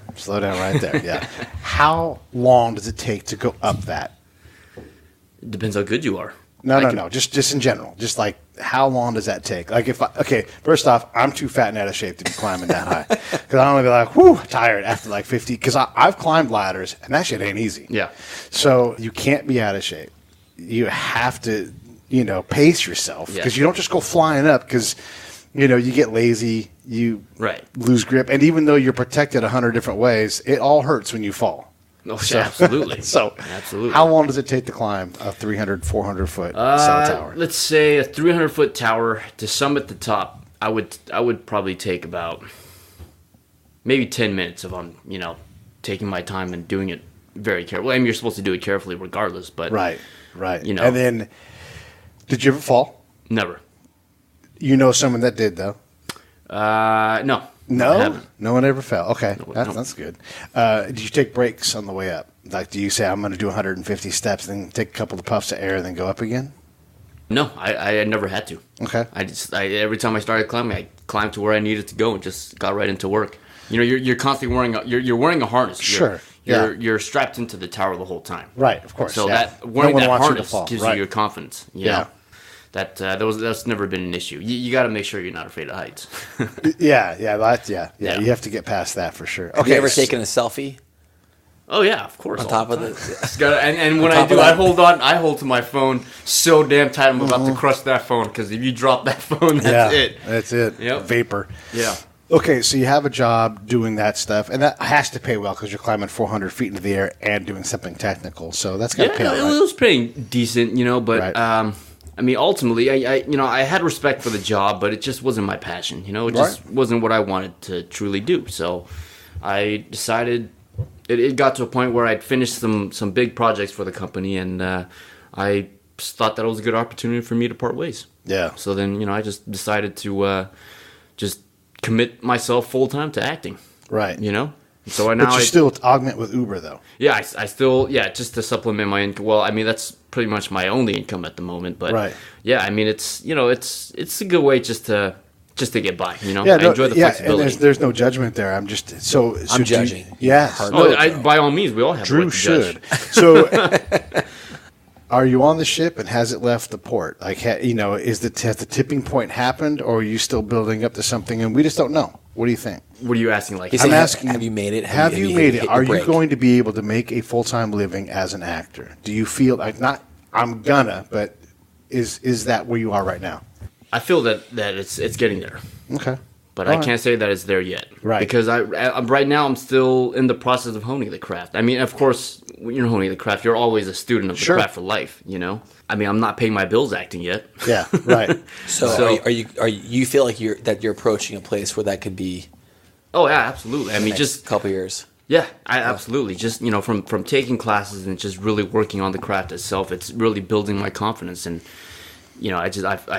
S7: Yeah. How long does it take to go up that?
S3: It depends how good you are.
S7: No. Just in general. Just like, how long does that take? Like, first off, I'm too fat and out of shape to be climbing that high. Because I'm going to be like, whew, tired after like 50. Because I've climbed ladders, and that shit ain't easy.
S3: Yeah.
S7: So you can't be out of shape. You have to, pace yourself. Because you don't just go flying up, because, you get lazy, you lose grip. And even though you're protected 100 different ways, it all hurts when you fall.
S3: Oh, absolutely.
S7: Absolutely. How long does it take to climb a 300, 400-foot cell tower?
S3: Let's say a 300-foot tower to summit the top. I would probably take about maybe 10 minutes if I'm, taking my time and doing it very carefully. You're supposed to do it carefully regardless, but
S7: right. And then, did you ever fall?
S3: Never.
S7: You know someone that did, though?
S3: No.
S7: No? No one ever fell. Okay, that's good. Did you take breaks on the way up? Like, do you say, I'm going to do 150 steps, then take a couple of puffs of air, then go up again?
S3: No, I never had to.
S7: Okay.
S3: Every time I started climbing, I climbed to where I needed to go and just got right into work. You're constantly wearing a harness.
S7: Sure.
S3: You're strapped into the tower the whole time.
S7: Right, of course.
S3: So wearing that harness gives you your confidence.
S7: Yeah.
S3: That's never been an issue. You got to make sure you're not afraid of heights.
S7: Yeah. You have to get past that for sure. Okay.
S13: Have you ever taken a selfie?
S3: Oh yeah, of course.
S13: On top of
S3: the, and when I do, I hold to my phone so damn tight. I'm about to crush that phone, because if you drop that phone, that's it.
S7: That's it.
S3: Yep.
S7: Vapor.
S3: Yeah.
S7: Okay, so you have a job doing that stuff, and that has to pay well because you're climbing 400 feet into the air and doing something technical. So that's got to pay.
S3: It was pretty decent, but. Right. Ultimately, I had respect for the job, but it just wasn't my passion. It just wasn't what I wanted to truly do. So I decided it got to a point where I'd finished some big projects for the company, and I thought that it was a good opportunity for me to part ways.
S7: Yeah.
S3: So then, I just decided to just commit myself full time to acting.
S7: Right.
S3: So
S7: now, but you still augment with Uber, though.
S3: Yeah, I still just to supplement my income. Well, that's pretty much my only income at the moment. But yeah, it's it's a good way just to get by. I enjoy the flexibility.
S7: And there's no judgment there. I'm just
S13: I'm judging.
S7: Yes.
S3: By all means, we all have.
S7: Drew should. So, are you on the ship, and has it left the port? Like, has the tipping point happened, or are you still building up to something, and we just don't know? What do you think?
S3: What are you asking? Like,
S13: I'm asking, have you made it?
S7: Have you made it? Are you going to be able to make a full-time living as an actor? Do you feel like but is that where you are right now?
S3: I feel that it's getting there.
S7: Okay.
S3: But I can't say that it's there yet.
S7: Right.
S3: Because right now I'm still in the process of honing the craft. Of course, you're honing the craft, you're always a student of the craft for life, you know? I mean, I'm not paying my bills acting yet.
S7: Yeah, right.
S13: So are you feel like you're approaching a place where that could be?
S3: Oh yeah, absolutely. I mean, just
S13: a couple years.
S3: Yeah, absolutely. Just, you know, from taking classes and just really working on the craft itself, it's really building my confidence. And, you know, I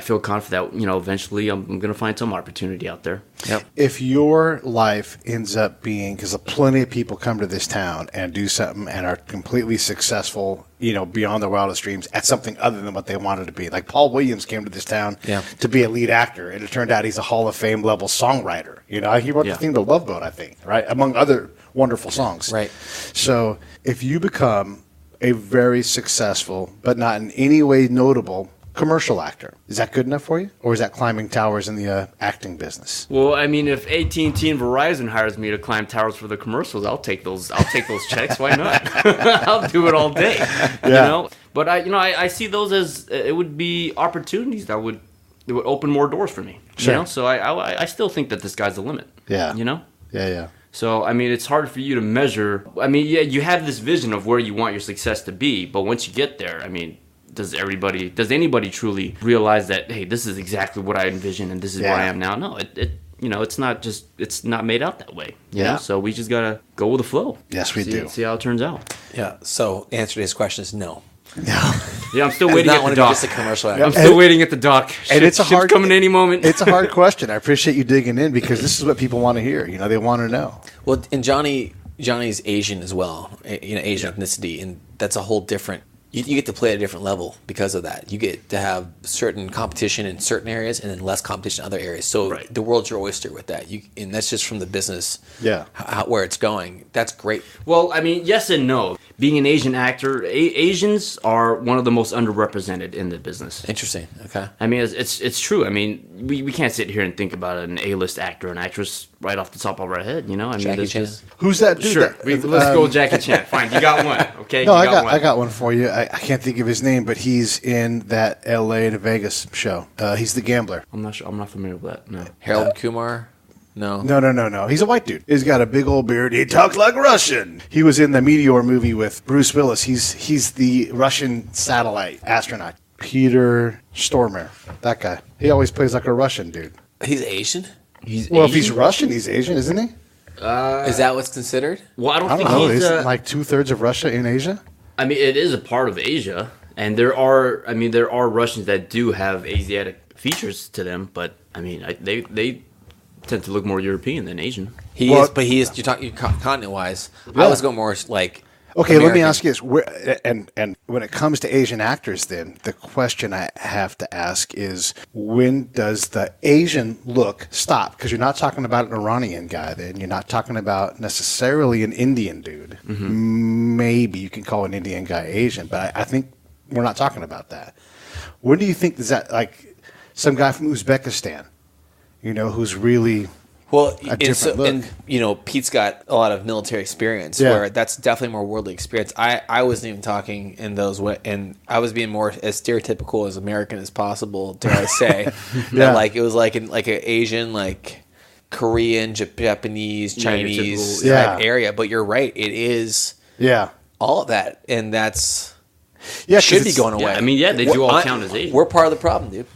S3: feel confident that, you know, eventually I'm going to find some opportunity out there.
S13: Yep.
S7: If your life ends up being, because plenty of people come to this town and do something and are completely successful, you know, beyond their wildest dreams at something other than what they wanted to be. Like Paul Williams came to this town to be a lead actor, and it turned out he's a Hall of Fame level songwriter. You know, he wrote the theme to Love Boat, I think, right? Among other wonderful songs.
S13: Right.
S7: So if you become a very successful, but not in any way notable commercial actor, is that good enough for you? Or is that climbing towers in the acting business?
S3: Well, I mean, if AT&T and Verizon hires me to climb towers for the commercials, I'll take those checks. Why not? I'll do it all day. You know? But I see those as it would be opportunities that would open more doors for me.
S7: Sure.
S3: You know? So I still think that the sky's the limit.
S7: Yeah.
S3: You know?
S7: Yeah.
S3: So, I mean, it's hard for you to measure. I mean, yeah, you have this vision of where you want your success to be, but once you get there, I mean, does anybody truly realize that, hey, this is exactly what I envisioned and this is where I am now? No, it's not made out that way. You know? So we just gotta go with the flow.
S7: Yes, we do.
S3: See how it turns out.
S13: Yeah. So the answer to his question is no.
S7: No.
S3: Yeah, I'm still waiting at the dock.
S13: Just a commercial actor.
S3: I'm still waiting at the dock.
S7: And it's a hard
S3: coming any moment.
S7: It's a hard question. I appreciate you digging in because this is what people want to hear. You know, they want to know.
S13: Well, and Johnny's Asian as well. You know, Asian ethnicity, and that's a whole different. You get to play at a different level because of that. You get to have certain competition in certain areas and then less competition in other areas. So the world's your oyster with that. And that's just from the business, where it's going. That's great.
S3: Well, I mean, yes and no. Being an Asian actor, Asians are one of the most underrepresented in the business.
S13: Interesting. Okay.
S3: I mean, it's true. I mean, we can't sit here and think about an A-list actor and actress right off the top of our head. You know, I mean,
S13: Jackie Chan.
S7: Who's that dude?
S3: Sure, let's go with Jackie Chan. Fine, you got one. Okay.
S7: No, I got one for you. I can't think of his name, but he's in that L.A. to Vegas show. He's the gambler.
S3: I'm not sure. I'm not familiar with that. No.
S13: Harold Kumar. No.
S7: He's a white dude. He's got a big old beard. He talks like Russian. He was in the Meteor movie with Bruce Willis. He's the Russian satellite astronaut. Peter Stormare. That guy. He always plays like a Russian dude.
S13: He's Asian?
S7: If he's Russian, he's Asian, isn't he?
S13: Is that what's considered?
S3: Well, I don't think
S7: know.
S3: he's
S7: Isn't like 2/3 of Russia in Asia?
S3: I mean, it is a part of Asia, and there are Russians that do have Asiatic features to them, but I mean, they tend to look more European than Asian.
S13: He is. You're talking continent-wise. I was going more like.
S7: Okay,
S13: American.
S7: let me ask you this. And when it comes to Asian actors, then the question I have to ask is, when does the Asian look stop? Because you're not talking about an Iranian guy, then you're not talking about necessarily an Indian dude. Mm-hmm. Maybe you can call an Indian guy Asian, but I think we're not talking about that. When do you think is that, like some guy from Uzbekistan, you know, who's really a different look?
S13: And you know, Pete's got a lot of military experience, where that's definitely more worldly experience. I wasn't even talking in those ways, and I was being more as stereotypical as American as possible, dare I say. That, like, it was like an Asian, like Korean, Japanese, Chinese type area. But you're right, it is all of that, and that's should be going away.
S3: I mean, they do all count as Asian.
S13: We're part of the problem, dude.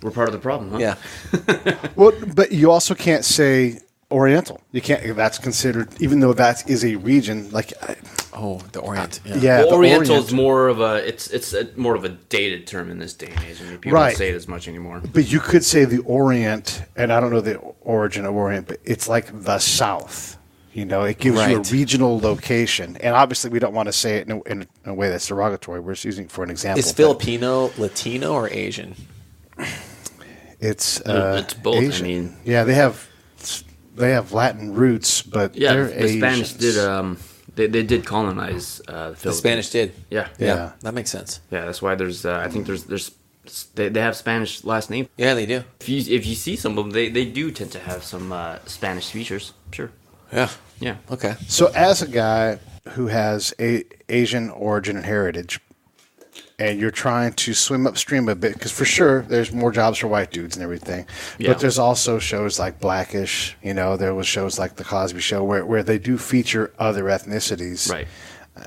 S3: We're part of the problem, huh?
S13: Yeah.
S7: Well, but you also can't say Oriental. You can't. That's considered, even though that is a region. Like,
S13: the Orient.
S3: Well, Oriental is more of it's more of a dated term in this day and age. I mean, people don't say it as much anymore.
S7: But you could say the Orient, and I don't know the origin of Orient, but it's like the South. You know, it gives you a regional location, and obviously we don't want to say it in a way that's derogatory. We're just using it for an example.
S13: Is Filipino Latino or Asian?
S7: It's
S3: both.
S7: Asian.
S3: I mean,
S7: they have Latin roots, but they're
S3: the Spanish
S7: Asians.
S3: they did colonize the Philippines.
S13: The Spanish did.
S3: Yeah,
S13: that makes sense.
S3: Yeah, that's why there's I think they have Spanish last name.
S13: Yeah, they do.
S3: If you see some of them, they do tend to have some Spanish features. Sure.
S13: Yeah. Okay.
S7: So as a guy who has Asian origin and heritage, and you're trying to swim upstream a bit, because for sure there's more jobs for white dudes and everything, but there's also shows like Blackish. You know, there was shows like The Cosby Show where they do feature other ethnicities.
S3: Right.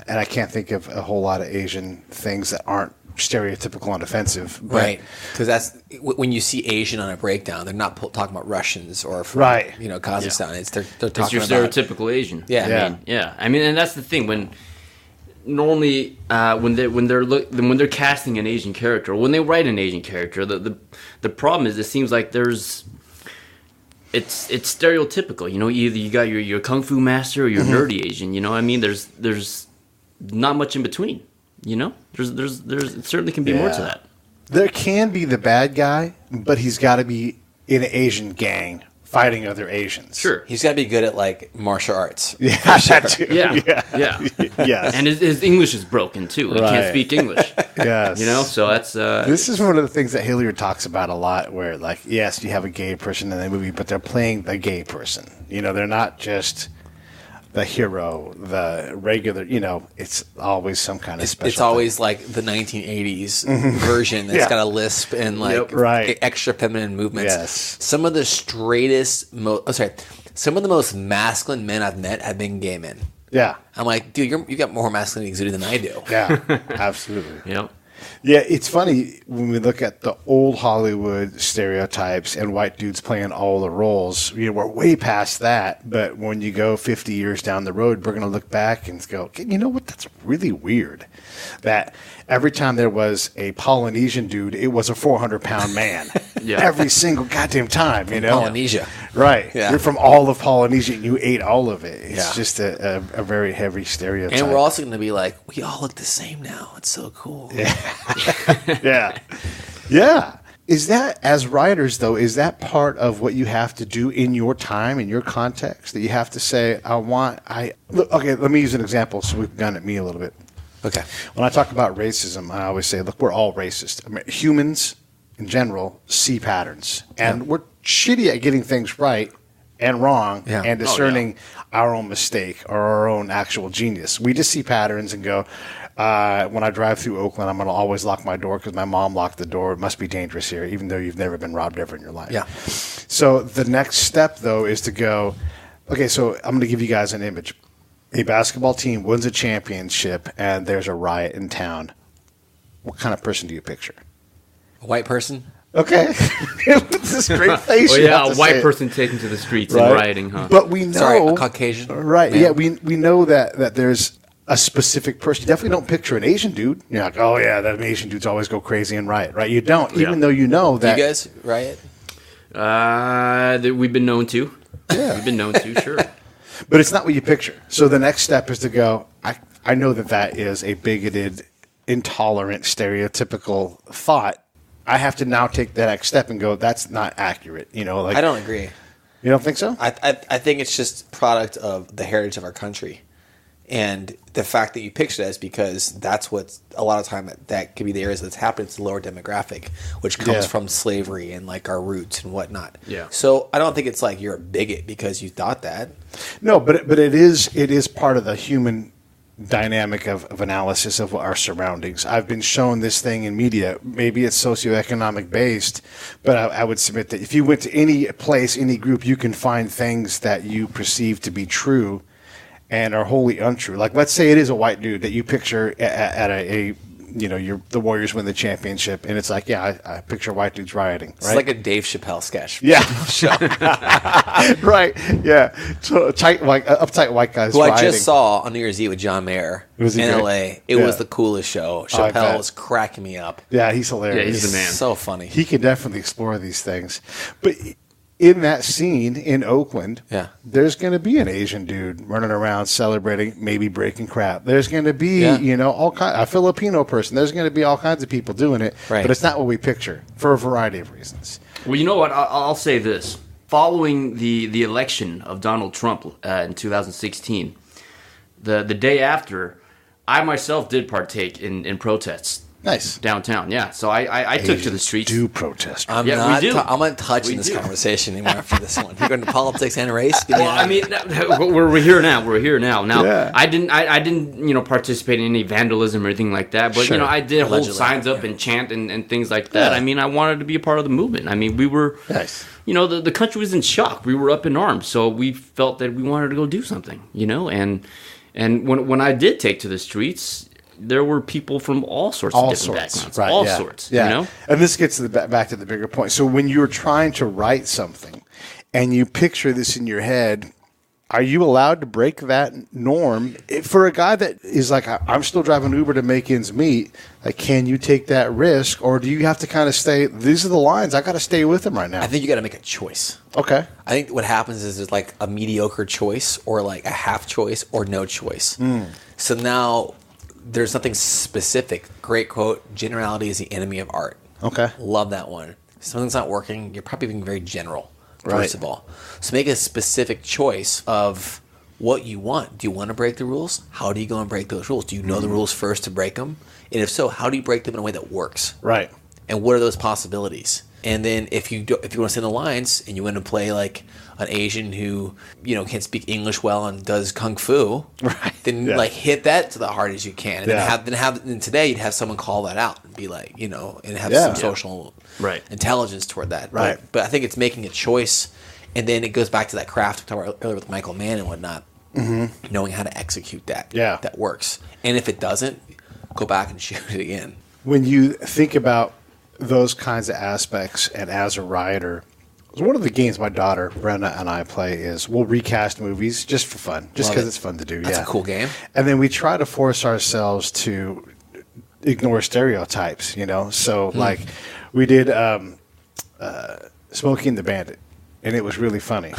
S7: And I can't think of a whole lot of Asian things that aren't stereotypical and offensive.
S13: Right. Because that's when you see Asian on a breakdown, they're not talking about Russians or from, Kazakhstan.
S3: Yeah.
S13: It's they're talking
S3: it's your
S13: about
S3: stereotypical Asian.
S13: Yeah.
S3: I mean, and that's the thing when normally when they're casting an Asian character, or when they write an Asian character, the problem is it seems like it's stereotypical. Either you got your kung fu master or your nerdy Asian. I mean, there's not much in between. There's it certainly can be more to that.
S7: There can be the bad guy, but he's got to be in an Asian gang fighting other Asians.
S3: Sure,
S13: he's got to be good at like martial arts.
S7: Yeah, that too.
S3: Yeah.
S7: Yes,
S3: and his English is broken too. He can't speak English.
S7: Yes,
S3: so that's
S7: this is one of the things that Hilliard talks about a lot. Where like, yes, you have a gay person in the movie, but they're playing the gay person. They're not just the hero, the regular, it's always some kind of special.
S13: It's always thing. Like the 1980s version that's got a lisp and like extra feminine movements.
S7: Yes.
S13: Some of the straightest, some of the most masculine men I've met have been gay men.
S7: Yeah.
S13: I'm like, dude, you got more masculinity exuded than I do.
S7: Yeah, absolutely.
S3: Yep.
S7: Yeah, it's funny when we look at the old Hollywood stereotypes and white dudes playing all the roles. We're way past that, but when you go 50 years down the road, we're going to look back and go, you know what? That's really weird. That every time there was a Polynesian dude, it was a 400-pound man. Every single goddamn time,
S13: Polynesia.
S7: Right.
S13: Yeah.
S7: You're from all of Polynesia and you ate all of it. It's just a very heavy stereotype.
S13: And we're also going to be like, we all look the same now. It's so cool.
S7: Yeah. Yeah. Is that, as writers, though, is that part of what you have to do in your time, in your context, that you have to say, okay, let me use an example so we've gone at me a little bit.
S13: Okay.
S7: When I talk about racism, I always say, look, we're all racist. I mean, humans, in general, see patterns. And we're shitty at getting things right and wrong and discerning our own mistake or our own actual genius. We just see patterns and go, when I drive through Oakland, I'm going to always lock my door because my mom locked the door. It must be dangerous here, even though you've never been robbed ever in your life.
S13: Yeah.
S7: So the next step, though, is to go, okay, so I'm going to give you guys an image. A basketball team wins a championship and there's a riot in town. What kind of person do you picture?
S13: A white person?
S7: Okay. With a straight face.
S3: A white person taken to the streets and rioting, huh?
S7: But we know...
S13: Sorry, a Caucasian?
S7: Right, yeah, we know that there's a specific person. You definitely don't picture an Asian dude. You're like, oh, yeah, that Asian dudes always go crazy and riot, right? You don't, even though you know that...
S13: Do you guys riot?
S3: We've been known to. Yeah. We've been known to, sure.
S7: But it's not what you picture. So the next step is to go, I know that is a bigoted, intolerant, stereotypical thought. I have to now take that next step and go, that's not accurate. I
S13: don't agree.
S7: You don't think so?
S13: I think it's just product of the heritage of our country. And the fact that you picture that is because that's what a lot of time that could be the areas that's happened. It's the lower demographic, which comes from slavery and like our roots and whatnot.
S3: Yeah.
S13: So I don't think it's like you're a bigot because you thought that.
S7: No, but it is part of the human dynamic of analysis of our surroundings. I've been shown this thing in media. Maybe it's socioeconomic based, but I would submit that if you went to any place, any group, you can find things that you perceive to be true and are wholly untrue. Like, let's say it is a white dude that you picture at a the Warriors win the championship, and it's like, I picture white dudes rioting. Right?
S13: It's like a Dave Chappelle sketch.
S7: Yeah. Right. Yeah. So uptight white guys
S13: who
S7: rioting.
S13: I just saw on New Year's Eve with John Mayer in LA. It was the coolest show. Chappelle was cracking me up.
S7: Yeah, he's hilarious.
S3: Yeah, he's the man.
S13: So funny.
S7: He can definitely explore these things. But in that scene in Oakland, there's going to be an Asian dude running around celebrating, maybe breaking crap. There's going to be, a Filipino person. There's going to be all kinds of people doing it, but it's not what we picture for a variety of reasons.
S3: Well, you know what? I'll say this. Following the election of Donald Trump in 2016, the day after, I myself did partake in protests.
S7: Nice.
S3: Downtown, yeah. So I took to the streets.
S7: Do protest.
S13: I'm not touching this conversation anymore after this one. You're going to politics and race?
S3: We're here now. Now, I didn't participate in any vandalism or anything like that. But, I did hold signs up and chant and things like that. I mean, I wanted to be a part of the movement. I mean, we were, the country was in shock. We were up in arms. So we felt that we wanted to go do something, and And when I did take to the streets, there were people from all sorts of different backgrounds.
S7: Right,
S3: all sorts.
S7: Yeah.
S3: You know?
S7: And this gets to back to the bigger point. So when you're trying to write something and you picture this in your head, are you allowed to break that norm? For a guy that is like, I'm still driving Uber to make ends meet, like, can you take that risk? Or do you have to kind of stay, these are the lines, I got to stay with them right now?
S13: I think you got to make a choice.
S7: Okay.
S13: I think what happens is there's like a mediocre choice or like a half choice or no choice. So now there's nothing specific. Great quote, generality is the enemy of art.
S7: Okay.
S13: Love that one. If something's not working, you're probably being very general. First of all. So make a specific choice of what you want. Do you want to break the rules? How do you go and break those rules? Do you know the rules first to break them? And if so, how do you break them in a way that works?
S7: Right.
S13: And what are those possibilities? And then if you want to stay in the lines and you want to play like an Asian who, can't speak English well and does kung fu,
S7: right.
S13: then like hit that to the hard as you can. And then today you'd have someone call that out and be like, and have some social intelligence toward that.
S7: Right.
S13: But I think it's making a choice, and then it goes back to that craft we talked about earlier with Michael Mann and whatnot, knowing how to execute that.
S7: Yeah.
S13: That works. And if it doesn't, go back and shoot it again.
S7: When you think about those kinds of aspects, and as a writer, one of the games my daughter Brenna and I play is we'll recast movies just for fun, just because it's fun to do.
S13: That's a cool game.
S7: And then we try to force ourselves to ignore stereotypes, So like we did Smokey and the Bandit, and it was really funny.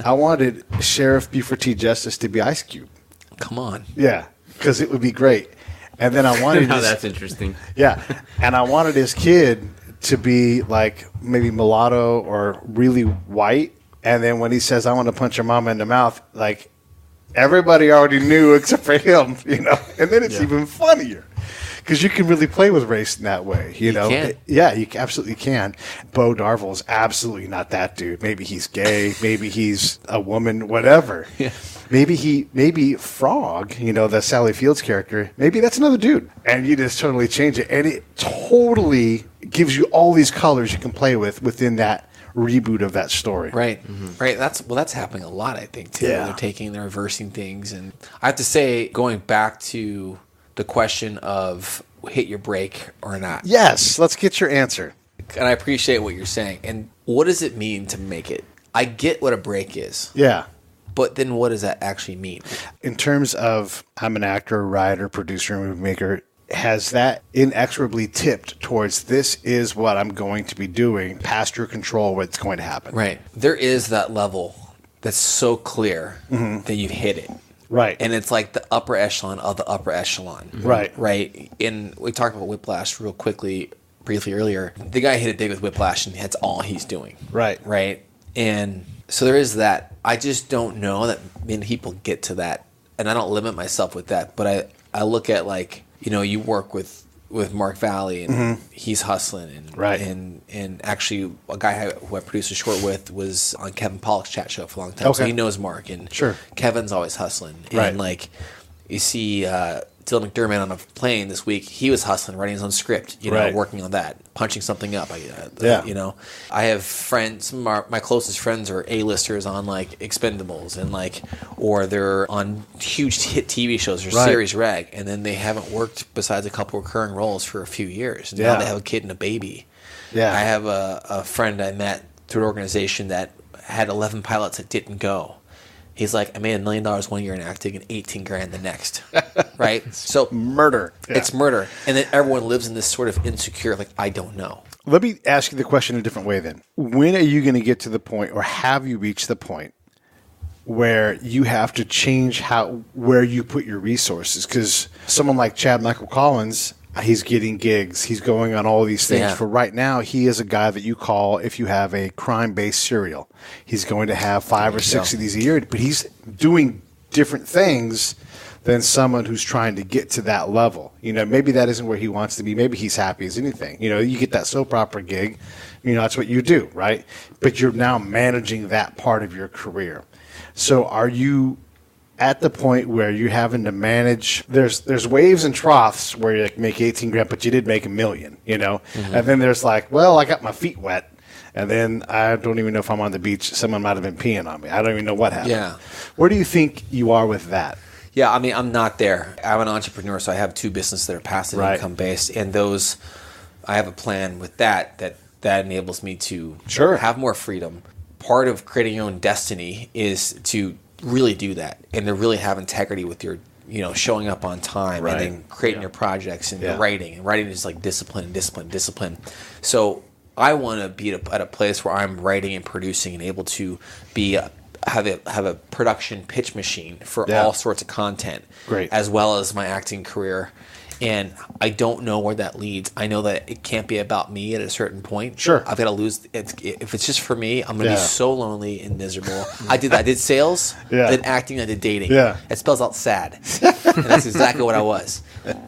S7: I wanted Sheriff Buford T. Justice to be Ice Cube.
S13: Come on.
S7: Yeah, because it would be great. And then I wanted
S3: that's interesting.
S7: Yeah, and I wanted his kid to be like maybe mulatto or really white. And then when he says, "I want to punch your mama in the mouth," like everybody already knew except for him, And then it's even funnier because you can really play with race in that way, you know.
S13: Can.
S7: Yeah, you absolutely can. Bo Darville is absolutely not that dude. Maybe he's gay. Maybe he's a woman. Whatever.
S13: Yeah.
S7: Maybe Frog, the Sally Fields character, maybe that's another dude. And you just totally change it. And it totally gives you all these colors you can play with within that reboot of that story.
S13: Right. Right. That's happening a lot, I think, too.
S7: Yeah.
S13: They're reversing things. And I have to say, going back to the question of hit your break or not.
S7: Yes. Let's get your answer.
S13: And I appreciate what you're saying. And what does it mean to make it? I get what a break is.
S7: Yeah.
S13: But then what does that actually mean?
S7: In terms of I'm an actor, writer, producer, movie maker, has that inexorably tipped towards this is what I'm going to be doing, past your control, what's going to happen?
S13: Right. There is that level that's so clear that you've hit it.
S7: Right.
S13: And it's like the upper echelon of the upper echelon.
S7: Right.
S13: Right. And we talked about Whiplash briefly earlier. The guy hit it big with Whiplash, and that's all he's doing.
S7: Right.
S13: Right. And so there is that. I just don't know that many people get to that. And I don't limit myself with that. But I look at, like, you work with Mark Valley, and he's hustling. And,
S7: right.
S13: And actually, a guy who I produced a short with was on Kevin Pollak's chat show for a long time.
S7: Okay.
S13: So he knows Mark. And
S7: sure.
S13: Kevin's always hustling.
S7: Right.
S13: And, like, you see Dylan McDermott on a plane this week. He was hustling, writing his own script,
S7: right.
S13: working on that, punching something up. I have friends, some of my closest friends are A-listers on, like, Expendables, and, like, or they're on huge hit TV shows or series reg, and then they haven't worked besides a couple recurring roles for a few years. And now they have a kid and a baby. Yeah. I have a friend I met through an organization that had 11 pilots that didn't go. He's like, I made $1 million 1 year in acting and $18,000 the next, right? So
S7: murder. Yeah.
S13: It's murder, and then everyone lives in this sort of insecure, like, I don't know.
S7: Let me ask you the question a different way then. When are you going to get to the point, or have you reached the point, where you have to change where you put your resources? Because someone like Chad Michael Collins, he's getting gigs. He's going on all these things. Yeah. For right now, he is a guy that you call if you have a crime-based serial. He's going to have 5 or 6 of these a year, but he's doing different things than someone who's trying to get to that level. Maybe that isn't where he wants to be. Maybe he's happy as anything. You get that soap opera gig. That's what you do, right? But you're now managing that part of your career. So are you at the point where you're having to manage, there's waves and troughs where you make $18,000, but you did make $1 million, and then there's like, well, I got my feet wet, and then I don't even know if I'm on the beach. Someone might have been peeing on me. I don't even know what happened.
S13: Yeah.
S7: Where do you think you are with that?
S13: Yeah, I mean, I'm not there. I'm an entrepreneur, so I have 2 businesses that are passive income based, and those, I have a plan with that enables me to have more freedom. Part of creating your own destiny is to really do that and to really have integrity with your, showing up on time and then creating your projects and your writing. And writing is like discipline. So I want to be at a place where I'm writing and producing and able to be have a production pitch machine for all sorts of content, as well as my acting career. And I don't know where that leads. I know that it can't be about me at a certain point.
S7: Sure.
S13: I've got to lose. If it's just for me, I'm going to be so lonely and miserable. I did that. I did sales, then acting, I did dating. Yeah. It spells out sad. And that's exactly what I was.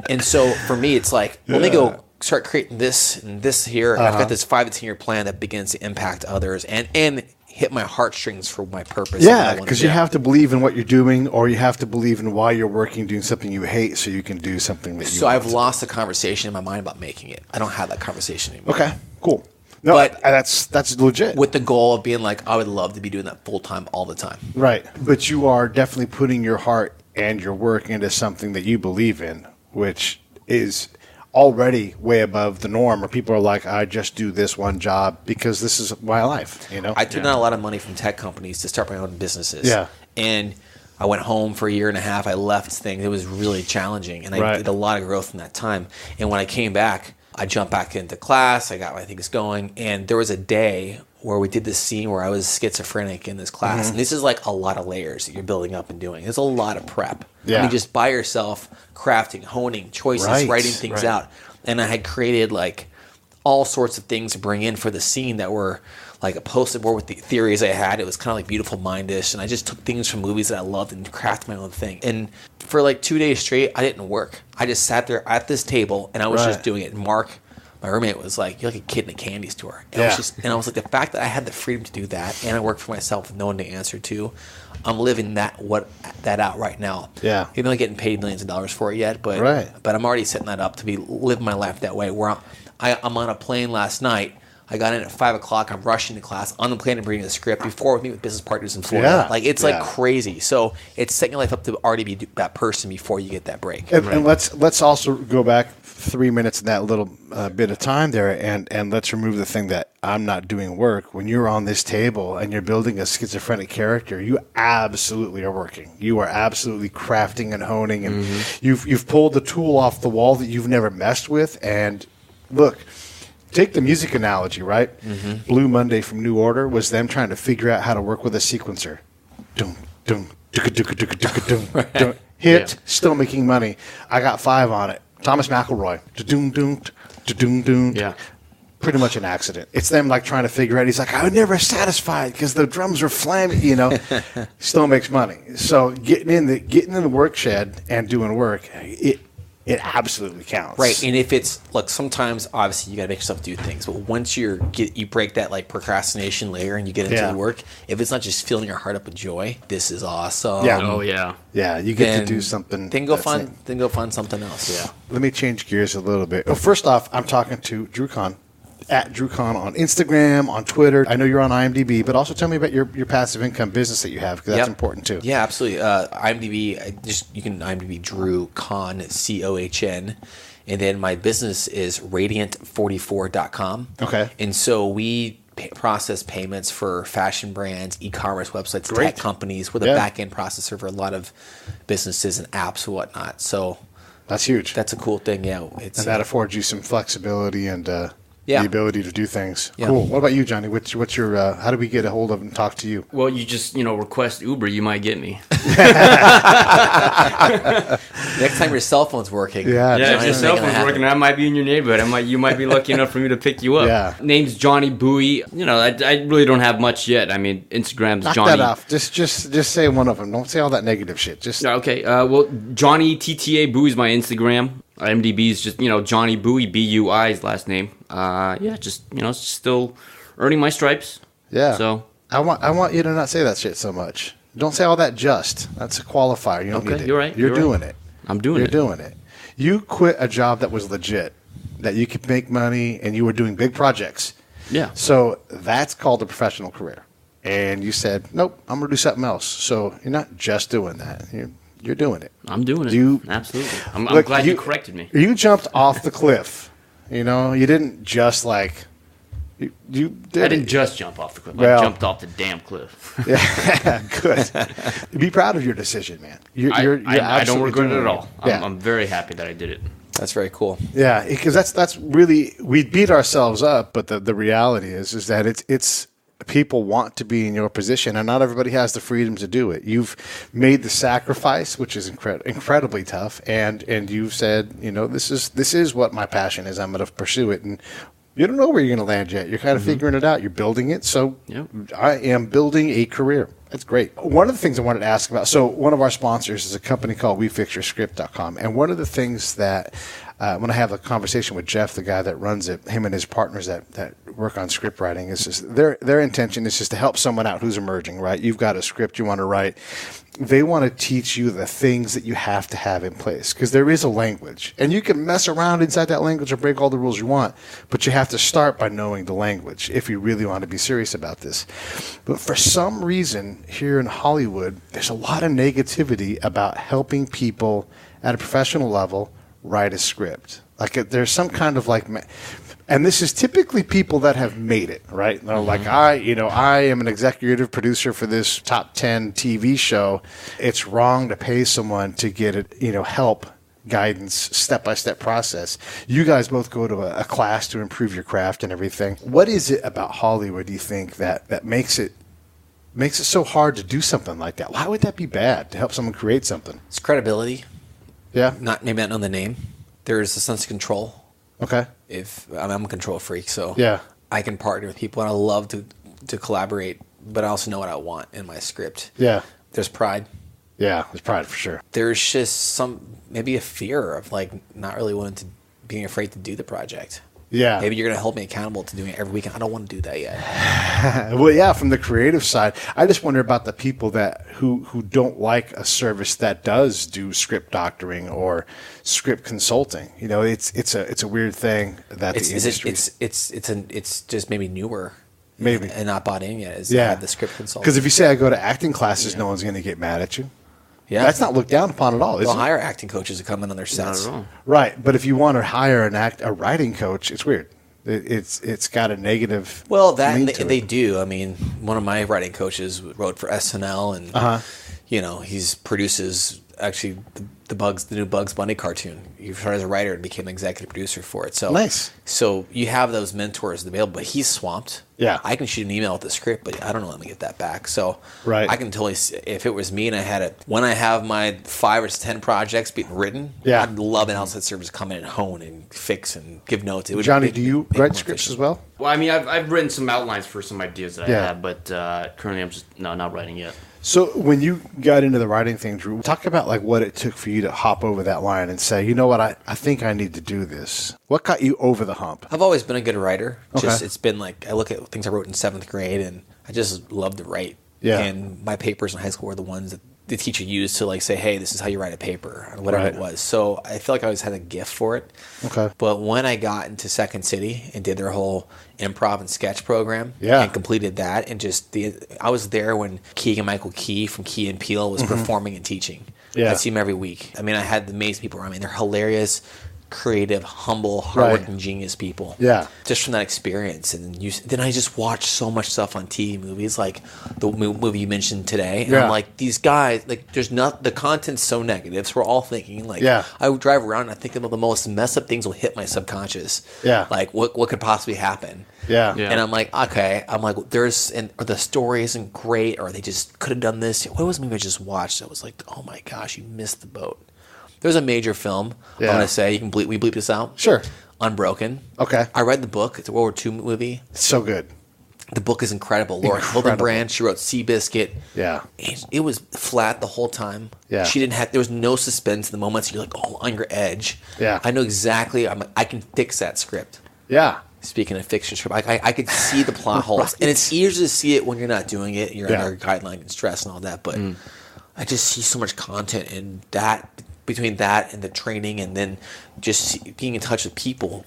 S13: And so for me, it's like, let me go start creating this and this here. And I've got this 5 to 10 year plan that begins to impact others and hit my heartstrings for my purpose.
S7: Yeah, because you have to believe in what you're doing, or you have to believe in why you're working, doing something you hate, so you can do something that you.
S13: So I've lost the conversation in my mind about making it. I don't have that conversation anymore.
S7: Okay, cool. No, but that's legit.
S13: With the goal of being like, I would love to be doing that full time all the time.
S7: Right, but you are definitely putting your heart and your work into something that you believe in, which is already way above the norm, where people are like, I just do this one job because this is my life,
S13: I took down a lot of money from tech companies to start my own businesses.
S7: Yeah.
S13: And I went home for a year and a half. I left things. It was really challenging. And I did a lot of growth in that time. And when I came back, I jumped back into class. I got my things going. And there was a day where we did this scene where I was schizophrenic in this class. And this is like a lot of layers that you're building up and doing. There's a lot of prep. Yeah. I mean, just by yourself, crafting, honing, choices, writing things out. And I had created like all sorts of things to bring in for the scene that were like a post-it board with the theories I had. It was kind of like Beautiful Mind-ish. And I just took things from movies that I loved and crafted my own thing. And for like 2 days straight, I didn't work. I just sat there at this table and I was just doing it. And Mark, my roommate, was like, you're like a kid in a candy store. And I was like, the fact that I had the freedom to do that and I worked for myself with no one to answer to, I'm living that out right now. Yeah. Even though I'm getting paid millions of dollars for it yet, but I'm already setting that up to be living my life that way. Where I'm on a plane last night. I got in at 5 o'clock. I'm rushing to class on the plane and reading the script before we meet with business partners in Florida. Yeah. Like it's like crazy. So it's setting your life up to already be that person before you get that break.
S7: And let's also go back 3 minutes in that little bit of time there, and let's remove the thing that I'm not doing work. When you're on this table and you're building a schizophrenic character, you absolutely are working. You are absolutely crafting and honing, and you've pulled the tool off the wall that you've never messed with. And look, take the music analogy, right? Blue Monday from New Order was them trying to figure out how to work with a sequencer. Hit, still making money. I got 5 on it. Thomas McElroy. Yeah. Pretty much an accident. It's them like trying to figure out. He's like, I was never satisfied because the drums were flaming, Still makes money. So getting in the work shed and doing work, it absolutely counts.
S13: Right. And if it's, look, sometimes obviously you got to make yourself do things, but once you break that like procrastination layer and you get into the work, if it's not just filling your heart up with joy, this is awesome.
S7: Yeah.
S3: Oh yeah.
S7: Yeah. You get to do something.
S13: Then go find something else. Yeah.
S7: Let me change gears a little bit. Well, first off, I'm talking to Drew Cohn. At Drew Cohn on Instagram, on Twitter. I know you're on IMDb, but also tell me about your passive income business that you have, because that's important too.
S13: Yeah, absolutely. IMDb, you can IMDb Drew Cohn, Cohn, and then my business is Radiant44.com. Okay. And so we process payments for fashion brands, e-commerce websites, tech companies. We're the back-end processor for a lot of businesses and apps and whatnot. So
S7: that's huge.
S13: That's a cool thing. Yeah,
S7: and that affords you some flexibility and the ability to do things. Yeah. Cool. What about you, Johnny? What's your? How do we get a hold of and talk to you?
S3: Well, you just request Uber. You might get me.
S13: Next time your cell phone's working.
S3: Yeah. If your cell phone's working, I might be in your neighborhood. You might be lucky enough for me to pick you up. Yeah. Name's Johnny Bowie. I really don't have much yet. I mean, Instagram's Johnny.
S7: Knock that off. Just say one of them. Don't say all that negative shit. Just
S3: okay. Well, Johnny TTA Bowie's my Instagram. IMDb is just Johnny Bowie, B-U-I's last name. Just still earning my stripes.
S7: Yeah.
S3: So
S7: I want you to not say that shit so much. Don't say all that. That's a qualifier. You don't need it.
S3: You're right.
S7: You're doing it.
S3: I'm doing it.
S7: You're doing it. You quit a job that was legit, that you could make money, and you were doing big projects.
S3: Yeah.
S7: So that's called a professional career. And you said, nope, I'm gonna do something else. So you're not just doing that. You're You're doing it.
S3: I'm doing it. Absolutely. I'm glad you corrected me.
S7: You jumped off the cliff. You know, you didn't just like. I
S3: didn't just jump off the cliff. I jumped off the damn cliff.
S7: Yeah, good. Be proud of your decision, man.
S3: I don't regret it at all.
S7: Yeah.
S3: I'm very happy that I did it.
S13: That's very cool.
S7: Yeah, because that's really, we beat ourselves up, but the reality is that it's people want to be in your position, and not everybody has the freedom to do it. You've made the sacrifice, which is incredibly tough, and you've said, you know, this is what my passion is. I'm going to pursue it, and you don't know where you're going to land yet. You're kind of figuring it out. You're building it. So I am building a career. That's great. One of the things I wanted to ask about, so one of our sponsors is a company called WeFixYourScript.com. And one of the things that when I have a conversation with Jeff, the guy that runs it, him and his partners that work on script writing, is just their intention is just to help someone out who's emerging, right? You've got a script you want to write. They want to teach you the things that you have to have in place, because there is a language, and you can mess around inside that language or break all the rules you want, but you have to start by knowing the language if you really want to be serious about this. But for some reason here in Hollywood, there's a lot of negativity about helping people at a professional level write a script. Like there's some kind of like, and this is typically people that have made it, right? They're like, I am an executive producer for this top 10 TV show. It's wrong to pay someone to get it, help, guidance, step-by-step process. You guys both go to a class to improve your craft and everything. What is it about Hollywood, do you think, that makes it so hard to do something like that? Why would that be bad to help someone create something?
S13: It's credibility.
S7: Yeah.
S13: Maybe not know the name. There's a sense of control.
S7: Okay.
S13: I'm a control freak, so
S7: yeah,
S13: I can partner with people, and I love to collaborate, but I also know what I want in my script.
S7: Yeah.
S13: There's pride.
S7: Yeah, there's pride for sure.
S13: There's just maybe a fear of like not really being afraid to do the project.
S7: Yeah.
S13: Maybe you're going to hold me accountable to doing it every weekend. I don't want to do that yet.
S7: Well, yeah, from the creative side, I just wonder about the people who don't like a service that does do script doctoring or script consulting. It's a weird thing that the industry.
S13: It's just maybe newer.
S7: Maybe.
S13: And not bought in yet. Have the script consulting.
S7: Because if you say I go to acting classes, no one's going to get mad at you.
S13: Yeah.
S7: That's not looked down upon at all, is it?
S13: They'll hire acting coaches to come in on their sets.
S3: Not at all.
S7: Right, but if you want to hire a writing coach, it's weird. It's got a negative.
S13: Well, they do. I mean, one of my writing coaches wrote for SNL, and he produces actually the new Bugs Bunny cartoon. He started as a writer and became an executive producer for it. So
S7: nice.
S13: So you have those mentors available, but he's swamped.
S7: Yeah,
S13: I can shoot an email with the script, but I don't know when to get that back. So
S7: right.
S13: I can totally, if it was me and I had it, when I have my 5 or 10 projects being written,
S7: yeah.
S13: I'd love an outside service to come in and hone and fix and give notes.
S7: Johnny, do you write scripts as well?
S3: Well, I mean, I've written some outlines for some ideas that I have, but currently I'm just not writing yet.
S7: So when you got into the writing thing, Drew, talk about like what it took for you to hop over that line and say, you know what, I think I need to do this. What got you over the hump?
S13: I've always been a good writer.
S7: Okay.
S13: It's been like, I look at things I wrote in 7th grade and I just love to write.
S7: Yeah.
S13: And my papers in high school were the ones that the teacher used to like say, hey, this is how you write a paper or whatever it was. So I feel like I always had a gift for it.
S7: Okay.
S13: But when I got into Second City and did their whole improv and sketch program and completed that, and I was there when Keegan-Michael Key from Key and Peele was performing and teaching.
S7: Yeah.
S13: I'd see him every week. I mean, I had amazing people around me. They're hilarious, creative, humble, hardworking, genius people.
S7: Yeah.
S13: Just from that experience. And then I just watched so much stuff on TV movies, like the movie you mentioned today. And I'm like, these guys, like, the content's so negative. So we're all thinking, like, I would drive around and I think about the most messed up things will hit my subconscious. Yeah. Like, what could possibly happen?
S7: Yeah.
S13: And I'm like, okay. I'm like, or the story isn't great, or they just could have done this. What was the movie I just watched? I was like, oh my gosh, you missed the boat. There's a major film, I'm going to say, we bleep this out?
S7: Sure.
S13: Unbroken.
S7: Okay.
S13: I read the book. It's a World War II movie.
S7: It's so good.
S13: The book is incredible. Laura Hildenbrand, she wrote Seabiscuit.
S7: Yeah.
S13: It was flat the whole time.
S7: Yeah.
S13: There was no suspense in the moments you're like, oh, on your edge.
S7: Yeah.
S13: I know exactly, I can fix that script.
S7: Yeah.
S13: Speaking of fiction script, I could see the plot holes. And it's easier to see it when you're not doing it. You're under a guideline and stress and all that. But I just see so much content in that, between that and the training, and then just being in touch with people.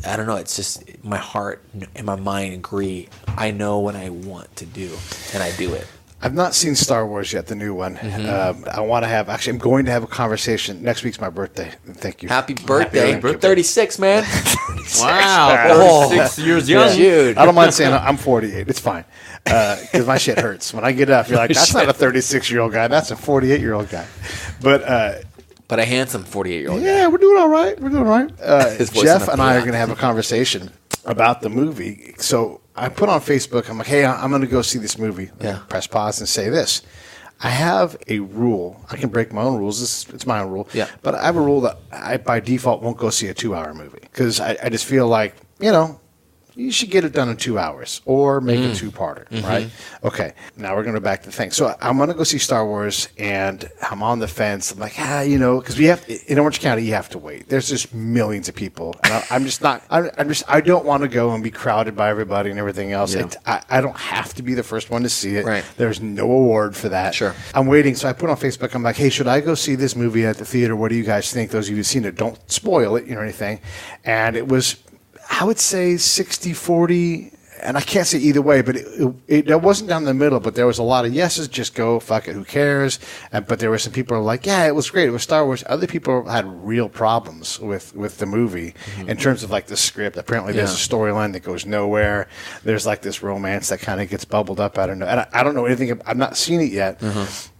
S13: I don't know. It's just my heart and my mind agree. I know what I want to do, and I do it.
S7: I've not seen Star Wars yet, the new one. I want to have. Actually, I'm going to have a conversation. Next week's my birthday. Thank you.
S13: Happy birthday. 36, man.
S3: Wow. 36 years young.
S13: Dude.
S7: I don't mind saying I'm 48. It's fine. Because my shit hurts. When I get up, you're like, that's not a 36-year-old guy. That's a 48-year-old guy. But
S13: a handsome 48-year-old guy.
S7: Yeah, we're doing all right. Jeff and I are
S13: yeah.
S7: going to have a conversation about the movie. So I put on Facebook, I'm like, hey, I'm going to go see this movie.
S13: Yeah.
S7: Press pause and say this. I have a rule. I can break my own rules. It's my own rule.
S13: Yeah.
S7: But I have a rule that I, by default, won't go see a 2-hour movie. Because I just feel like, you should get it done in 2 hours or make a two-parter, right? Okay, now we're going to go back to the thing. So I'm going to go see Star Wars, and I'm on the fence. I'm like, because we have in Orange County, you have to wait. There's just millions of people, and I'm just not. I don't want to go and be crowded by everybody and everything else.
S3: Yeah.
S7: I don't have to be the first one to see it.
S13: Right.
S7: There's no award for that.
S13: Sure.
S7: I'm waiting, so I put on Facebook. I'm like, hey, should I go see this movie at the theater? What do you guys think? Those of you who've seen it, don't spoil it, or anything. And it was, I would say 60-40, and I can't say either way, but it wasn't down the middle, but there was a lot of yeses, just go, fuck it, who cares? But there were some people who were like, yeah, it was great, it was Star Wars. Other people had real problems with the movie in terms of like the script. Apparently there's a storyline that goes nowhere. There's like this romance that kind of gets bubbled up out of nowhere. And I don't know anything, I've not seen it yet,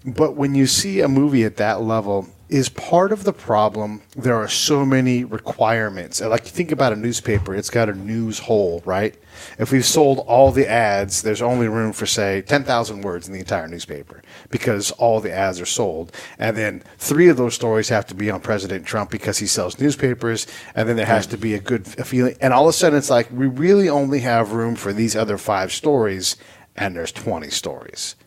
S7: but when you see a movie at that level, is part of the problem there are so many requirements. Like, you think about a newspaper, it's got a news hole, right? If we've sold all the ads, there's only room for, say, 10,000 words in the entire newspaper because all the ads are sold. And then 3 of those stories have to be on President Trump because he sells newspapers, and then there has to be a feeling. And all of a sudden, it's like, we really only have room for these other 5 stories, and there's 20 stories.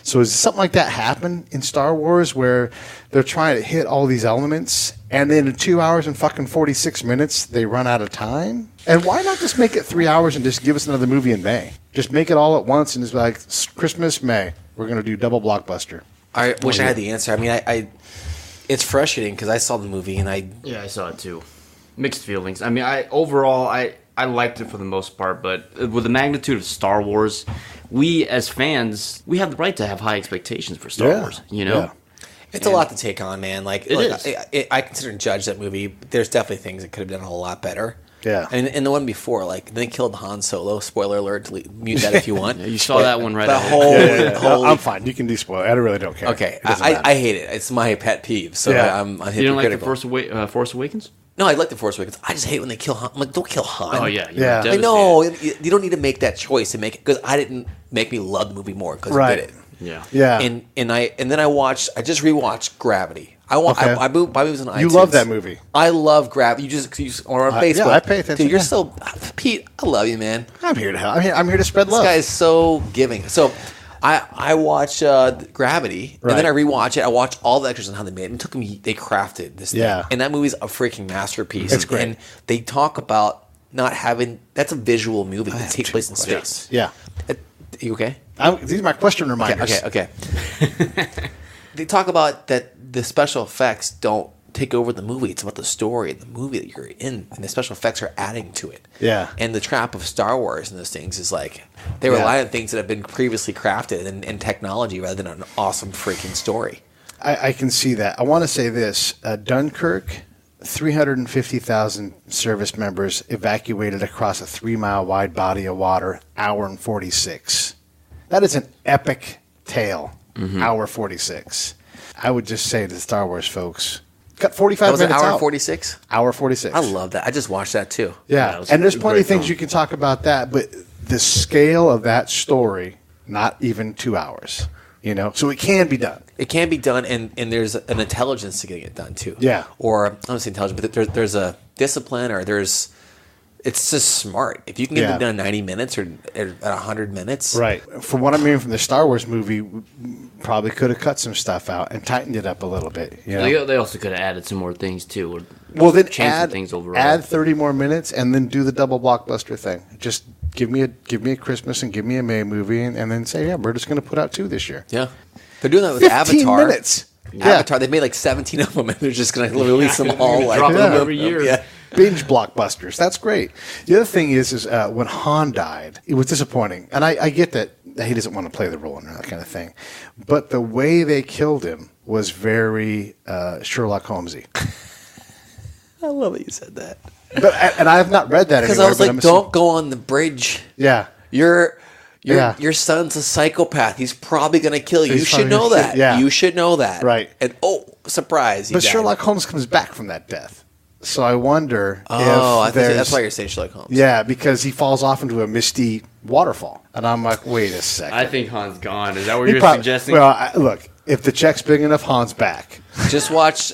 S7: So is something like that happen in Star Wars where they're trying to hit all these elements and then in 2 hours and fucking 46 minutes they run out of time? And why not just make it 3 hours and just give us another movie in May? Just make it all at once and just be like, Christmas, May. We're going to do double blockbuster.
S13: I wish I had the answer. I mean, I it's frustrating because I saw the movie and I
S3: saw it too. Mixed feelings. I mean, I liked it for the most part, but with the magnitude of Star Wars, we as fans, we have the right to have high expectations for Star Wars, Yeah.
S13: It's a lot to take on, man. Like,
S3: it is.
S13: I consider and judge that movie. There's definitely things that could have done a whole lot better.
S7: Yeah.
S13: And in the one before, like, they killed Han Solo. Spoiler alert, mute that if you want.
S3: You saw that one right
S13: away.
S7: No, I'm fine. You can despoil. I really don't care.
S13: Okay. I hate it. It's my pet peeve. So I'm hypocritical.
S3: You don't like the Force Awakens?
S13: No, I like the Force Awakens. I just hate when they kill Han. I'm like, don't kill Han.
S3: Oh, yeah.
S7: Yeah.
S13: I know. You don't need to make that choice to make it, because I didn't make me love the movie more because I did it.
S3: Yeah.
S7: Yeah.
S13: And then I just rewatched Gravity. I buy movies on iTunes.
S7: You love that movie.
S13: I love Gravity. You are on Facebook.
S7: Yeah, I pay attention.
S13: Dude, you're so Pete. I love you, man.
S7: I'm here to help. I'm here to spread love.
S13: This guy is so giving. So I watch Gravity, and then I rewatch it. I watch all the extras and how they made it. It took me. They crafted this thing, and that movie's a freaking masterpiece.
S7: It's great.
S13: And they talk about not having. That's a visual movie that takes place in space.
S7: Yeah.
S13: You okay?
S7: These are my question reminders.
S13: Okay. They talk about that the special effects don't take over the movie. It's about the story and the movie that you're in, and the special effects are adding to it.
S7: Yeah.
S13: And the trap of Star Wars and those things is like they rely on things that have been previously crafted and technology rather than an awesome freaking story.
S7: I can see that. I want to say this. Dunkirk, 350,000 service members evacuated across a 3-mile wide body of water, hour and 46. That is an epic tale. Hour 46. I would just say to the Star Wars folks, cut 45 minutes out.
S13: That was an hour 46?
S7: Hour 46.
S13: I love that. I just watched that too.
S7: Yeah, and there's plenty of things you can talk about that, but the scale of that story, not even 2 hours. So it can be done.
S13: It can be done, and there's an intelligence to getting it done too.
S7: Yeah.
S13: Or I don't want to say intelligence, but there's a discipline, or it's just smart. If you can get it done in 90 minutes or at 100 minutes.
S7: Right. From what I'm hearing from the Star Wars movie, probably could have cut some stuff out and tightened it up a little bit.
S3: They also could have added some more things too. Or
S7: then
S3: change some things overall.
S7: Add 30 more minutes and then do the double blockbuster thing. Just give me a Christmas and give me a May movie and then say, we're just going to put out 2 this year.
S13: Yeah. They're doing that with
S7: 15
S13: Avatar.
S7: minutes.
S13: Avatar, they made like 17 of them, and they're just going to release them all.
S3: Drop them every year.
S13: Yeah.
S7: Binge blockbusters. That's great. The other thing is when Han died, it was disappointing. And I get that he doesn't want to play the role and that kind of thing. But the way they killed him was very Sherlock Holmesy.
S13: I love that you said that.
S7: But and I have not read that
S13: because I was like, don't go on the bridge.
S7: Yeah,
S13: your son's a psychopath. He's probably going to kill you. You should know that.
S7: Yeah,
S13: you should know that.
S7: Right.
S13: And surprise!
S7: But Sherlock Holmes comes back from that death. So I wonder.
S13: Oh, that's why you're saying Sherlock Holmes.
S7: Yeah, because he falls off into a misty waterfall, and I'm like, wait a second.
S3: I think Han's gone. Is that what you're suggesting?
S7: Well, look, if the check's big enough, Han's back.
S13: Just watch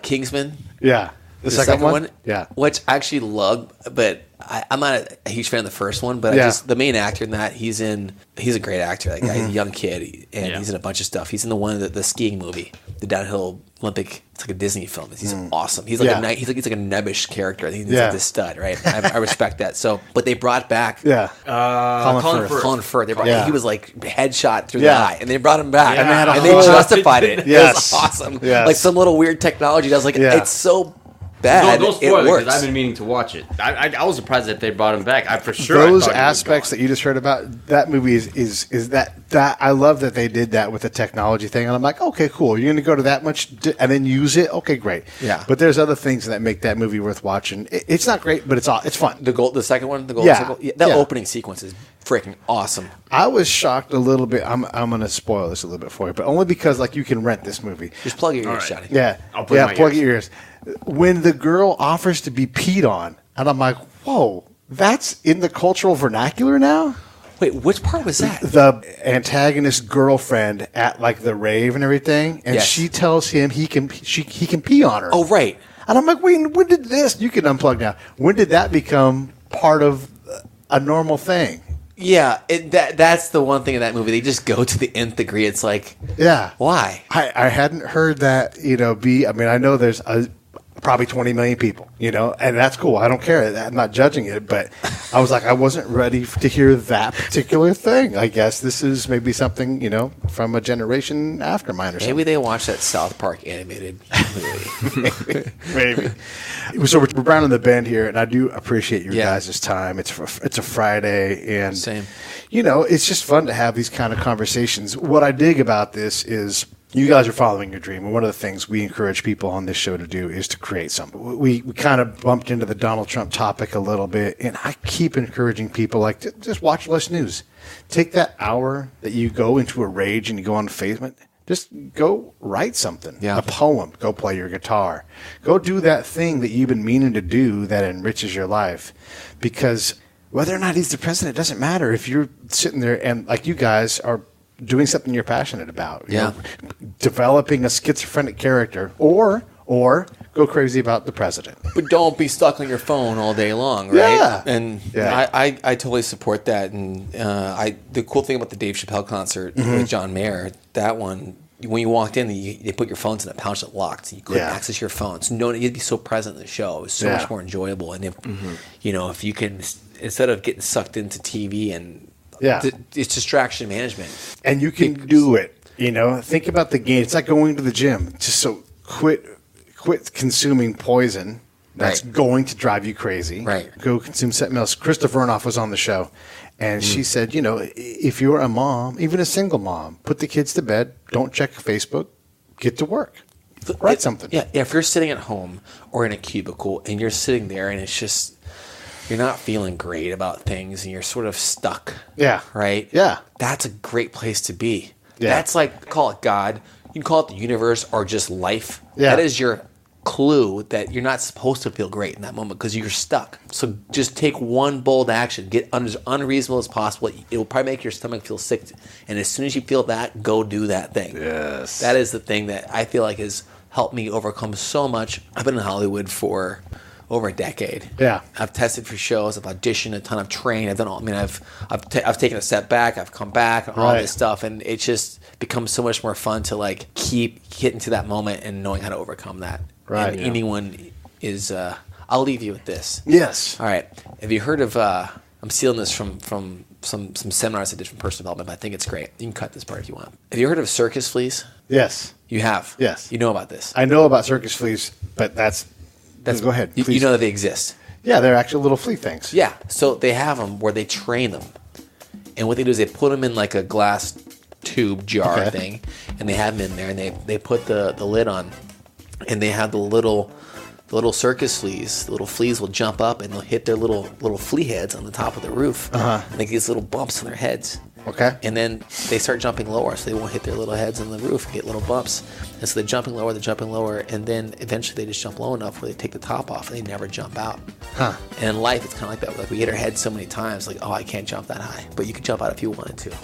S13: Kingsman.
S7: Yeah. The second one? Yeah.
S13: Which I actually love, but I'm not a huge fan of the first one, but the main actor in that, he's a great actor. That guy, he's a young kid, and he's in a bunch of stuff. He's in the skiing movie, the downhill Olympic. It's like a Disney film. He's awesome. He's like he's like a nebbish character. I think he's like this stud, right? I respect that. So, but they brought back Colin Firth. He was like headshot through the eye, and they brought him back, and they justified it.
S7: Yes.
S13: It was awesome.
S7: Yes.
S13: Like some little weird technology. I was like, it's so bad.
S3: Don't spoil it
S13: works.
S3: because I've been meaning to watch it. I was surprised that they brought him back.
S7: Those aspects that you just heard about, that movie is that I love that they did that with the technology thing, and I'm like, okay, cool. You're going to go to that much and then use it. Okay, great.
S13: Yeah.
S7: But there's other things that make that movie worth watching. It's not great, but it's fun.
S13: The second one, the Golden Circle. That opening sequence is freaking awesome.
S7: I was shocked a little bit. I'm going to spoil this a little bit for you, but only because like you can rent this movie.
S13: Just plug your ears, Johnny.
S7: Yeah. Plug your ears. When the girl offers to be peed on, and I'm like, whoa, that's in the cultural vernacular now?
S13: Wait, which part was that?
S7: The antagonist girlfriend at like the rave and everything, and she tells him he can pee on her.
S13: Oh, right.
S7: And I'm like, wait, when did this? You can unplug now. When did that become part of a normal thing?
S13: Yeah, that's the one thing in that movie. They just go to the nth degree. It's like, why?
S7: I hadn't heard that, I know there's probably 20 million people, and that's cool. I don't care. I'm not judging it, but I was like, I wasn't ready to hear that particular thing. I guess this is maybe something, from a generation after mine or something.
S13: Maybe they watched that South Park animated movie.
S7: Maybe. So we're rounding the bend here, and I do appreciate your guys' time. It's a Friday, and
S13: same.
S7: It's just fun to have these kind of conversations. What I dig about this is you guys are following your dream, and one of the things we encourage people on this show to do is to create something. We kind of bumped into the Donald Trump topic a little bit, and I keep encouraging people, like, just watch less news. Take that hour that you go into a rage and you go on Facebook, just go write something, a poem, go play your guitar. Go do that thing that you've been meaning to do that enriches your life. Because whether or not he's the president, it doesn't matter if you're sitting there and, like you guys, are doing something you're passionate about. You know, developing a schizophrenic character, or go crazy about the president.
S13: But don't be stuck on your phone all day long, right? Yeah. And I totally support that. And the cool thing about the Dave Chappelle concert with John Mayer, that one, when you walked in, they put your phones in a pouch that locked, so you couldn't access your phones. You'd be so present in the show. It was so much more enjoyable. And if if you can, instead of getting sucked into TV and it's distraction management.
S7: And you can do it. Think about the game. It's like going to the gym. Just so quit consuming poison that's going to drive you crazy.
S13: Right.
S7: Go consume something else. Krista Vernoff was on the show, and she said, if you're a mom, even a single mom, put the kids to bed. Don't check Facebook. Get to work. Write something.
S13: Yeah. If you're sitting at home or in a cubicle and you're sitting there and it's just, you're not feeling great about things and you're sort of stuck.
S7: Yeah.
S13: Right?
S7: Yeah.
S13: That's a great place to be.
S7: Yeah.
S13: That's like, call it God. You can call it the universe or just life.
S7: Yeah.
S13: That is your clue that you're not supposed to feel great in that moment because you're stuck. So just take one bold action. Get as unreasonable as possible. It will probably make your stomach feel sick. And as soon as you feel that, go do that thing.
S7: Yes.
S13: That is the thing that I feel like has helped me overcome so much. I've been in Hollywood for over a decade.
S7: Yeah.
S13: I've tested for shows. I've auditioned a ton. I've trained. I've done all. I've taken a step back. I've come back. And all this stuff, and it just becomes so much more fun to like keep getting to that moment and knowing how to overcome that.
S7: Right.
S13: And anyone is. I'll leave you with this.
S7: Yes.
S13: All right. Have you heard of? I'm stealing this from some seminars I did from personal development, but I think it's great. You can cut this part if you want. Have you heard of Circus Fleas?
S7: Yes.
S13: You have.
S7: Yes.
S13: You know about this.
S7: I know about Circus Fleas, but that's go ahead.
S13: You know that they exist.
S7: Yeah, they're actually little flea things.
S13: Yeah, so they have them where they train them And what they do is they put them in like a glass tube jar thing, and they have them in there, and they put the lid on, and they have the little circus fleas. The little fleas will jump up and they'll hit their little flea heads on the top of the roof, and they get these little bumps on their heads.
S2: Okay.
S13: And then they start jumping lower, so they won't hit their little heads on the roof and get little bumps. And so they're jumping lower, and then eventually they just jump low enough where they take the top off and they never jump out.
S2: Huh.
S13: And in life, it's kind of like that. Like we hit our heads so many times, like, oh, I can't jump that high. But you could jump out if you wanted to.